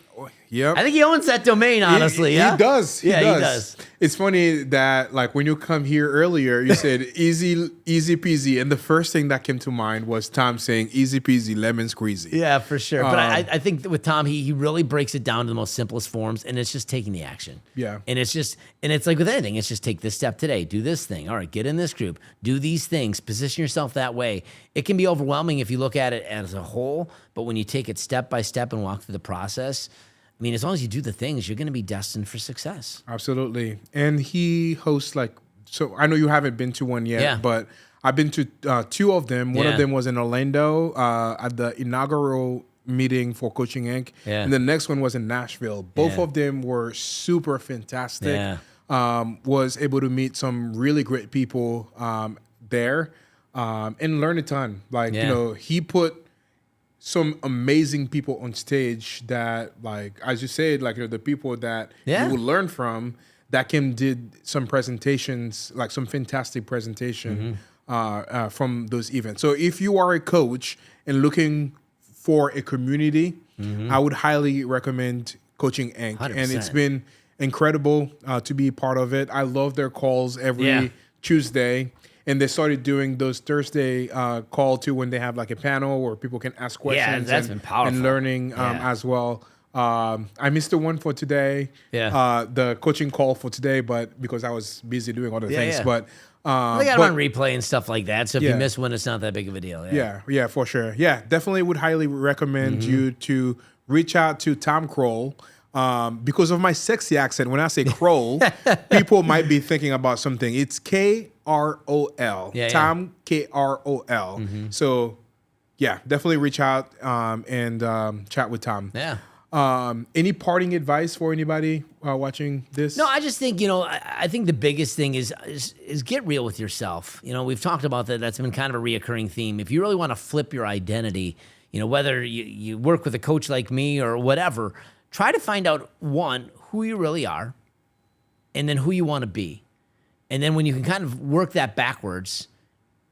I think he owns that domain, honestly. He does. He does. It's funny that like when you come here earlier, you said easy peasy, and the first thing that came to mind was Tom saying easy peasy lemon squeezy. Yeah, for sure. But I think that with Tom, he really breaks it down to the most simplest forms, and it's just taking the action. Yeah. And it's like with anything, it's just take this step today, do this thing. All right, get in this group, do these things, position yourself that way. It can be overwhelming if you look at it as a whole, but when you take it step by step and walk through the process, I mean, as long as you do the things, you're going to be destined for success. Absolutely. And he hosts so I know you haven't been to one yet, but I've been to 2 of them. One of them was in Orlando at the inaugural meeting for Coaching Inc. And the next one was in Nashville. Both of them were super fantastic. Was able to meet some really great people there and learn a ton. You know, he put some amazing people on stage that, like, as you said, like, you know, the people that you will learn from that did some presentations, like some fantastic presentation from those events. So if you are a coach and looking for a community, I would highly recommend Coaching Inc. 100%. And it's been incredible to be part of it. I love their calls every Tuesday. And they started doing those Thursday call too when they have like a panel where people can ask questions. That's been powerful. And learning as well. I missed the one for today, the coaching call for today, but because I was busy doing other things. But they got it on replay and stuff like that. So if you miss one, it's not that big of a deal. Yeah, for sure. Yeah, definitely would highly recommend you to reach out to Tom Kroll. Because of my sexy accent, when I say Kroll, people might be thinking about something. It's Krol. Tom Krol. So, yeah, definitely reach out and chat with Tom. Yeah. Any parting advice for anybody watching this? No, I just think, you know, I think the biggest thing is get real with yourself. You know, we've talked about that. That's been kind of a reoccurring theme. If you really want to flip your identity, You know, whether you work with a coach like me or whatever, try to find out, one, who you really are, and then who you want to be. And then when you can kind of work that backwards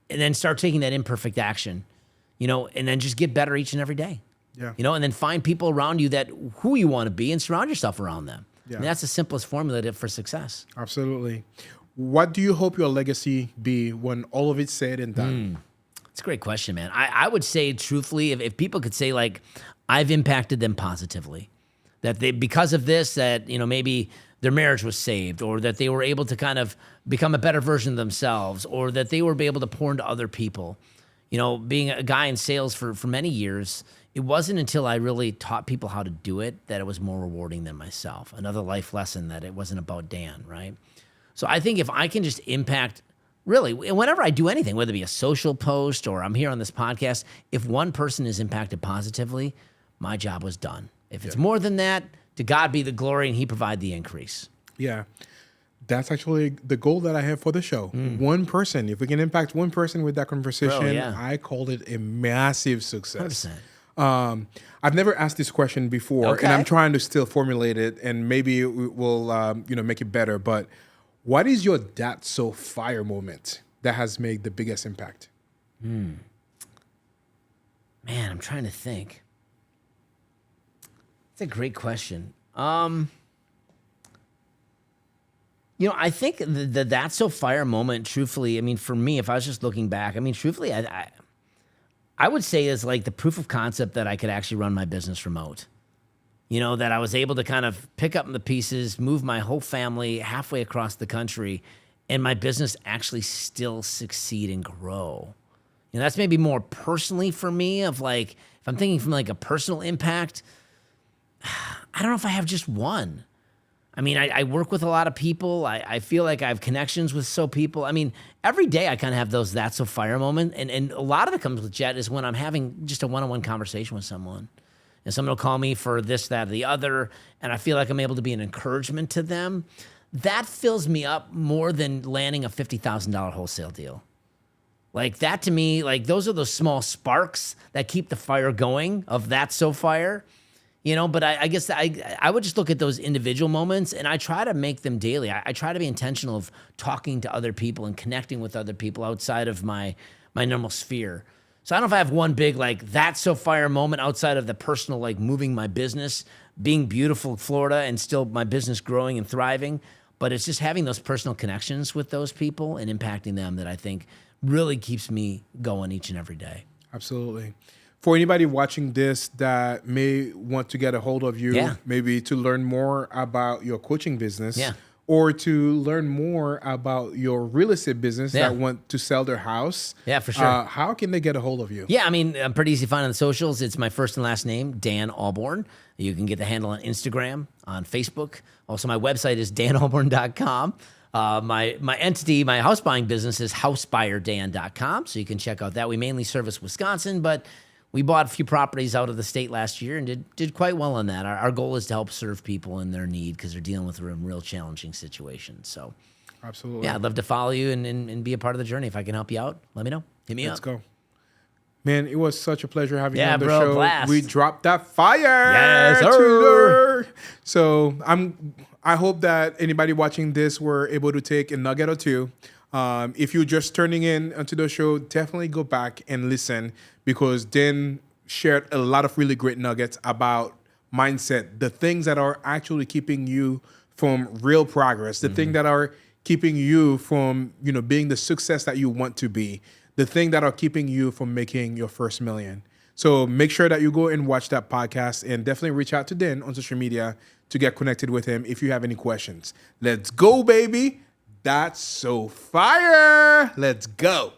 and then start taking that imperfect action, you know, and then just get better each and every day. Yeah. You know, and then find people around you that who you want to be and surround yourself around them. Yeah. And that's the simplest formula for success. Absolutely. What do you hope your legacy be when all of it's said and done? It's a great question, man. I would say, truthfully, if people could say, like, I've impacted them positively, that they, because of this, that, you know, maybe their marriage was saved, or that they were able to kind of become a better version of themselves, or that they were able to pour into other people. You know, being a guy in sales for many years, it wasn't until I really taught people how to do it that it was more rewarding than myself. Another life lesson that it wasn't about Dan, right? So I think if I can just impact, really, whenever I do anything, whether it be a social post or I'm here on this podcast, if one person is impacted positively, my job was done. If it's more than that, to God be the glory and he provide the increase. Yeah. That's actually the goal that I have for the show. One person. If we can impact one person with that conversation, I called it a massive success. 100%. I've never asked this question before, and I'm trying to still formulate it, and maybe we'll make it better. But what is your "that's so fire" moment that has made the biggest impact? Man, I'm trying to think. It's a great question. You know, I think the "that's so fire" moment, truthfully, I mean, for me, if I was just looking back, I mean, truthfully, I would say is like the proof of concept that I could actually run my business remote. You know, that I was able to kind of pick up the pieces, move my whole family halfway across the country, and my business actually still succeed and grow. You know, that's maybe more personally for me, of like, if I'm thinking from like a personal impact, I don't know if I have just one. I mean, I work with a lot of people. I feel like I have connections with people. I mean, every day I kind of have those "that's so fire" moment. And a lot of it comes with Jet is when I'm having just a one-on-one conversation with someone. And someone will call me for this, that, or the other, and I feel like I'm able to be an encouragement to them. That fills me up more than landing a $50,000 wholesale deal. Like that to me, like those are those small sparks that keep the fire going of "that's so fire." You know, but I guess I would just look at those individual moments, and I try to make them daily. I try to be intentional of talking to other people and connecting with other people outside of my normal sphere. So I don't know if I have one big, like, "that's so fire" moment outside of the personal, like moving my business, being beautiful Florida and still my business growing and thriving. But it's just having those personal connections with those people and impacting them that I think really keeps me going each and every day. Absolutely. For anybody watching this that may want to get a hold of you, maybe to learn more about your coaching business, or to learn more about your real estate business that want to sell their house, for sure. How can they get a hold of you? Yeah, I mean, I'm pretty easy to find on the socials. It's my first and last name, Dan Alborn. You can get the handle on Instagram, on Facebook. Also, my website is danalborn.com. My entity, my house buying business is housebuyerdan.com. So you can check out that. We mainly service Wisconsin, but we bought a few properties out of the state last year and did quite well on that. Our goal is to help serve people in their need because they're dealing with real challenging situations. So, absolutely. Yeah, I'd love to follow you and be a part of the journey. If I can help you out, let me know. Hit me up. Let's go. Man, it was such a pleasure having you on the show. Blast. We dropped that fire. Yes, sir. So I hope that anybody watching this were able to take a nugget or two. If you're just turning in onto the show, definitely go back and listen, because Dan shared a lot of really great nuggets about mindset, the things that are actually keeping you from real progress, the things that are keeping you from, being the success that you want to be, the thing that are keeping you from making your first million. So make sure that you go and watch that podcast, and definitely reach out to Dan on social media to get connected with him if you have any questions. Let's go, baby. That's so fire. Let's go.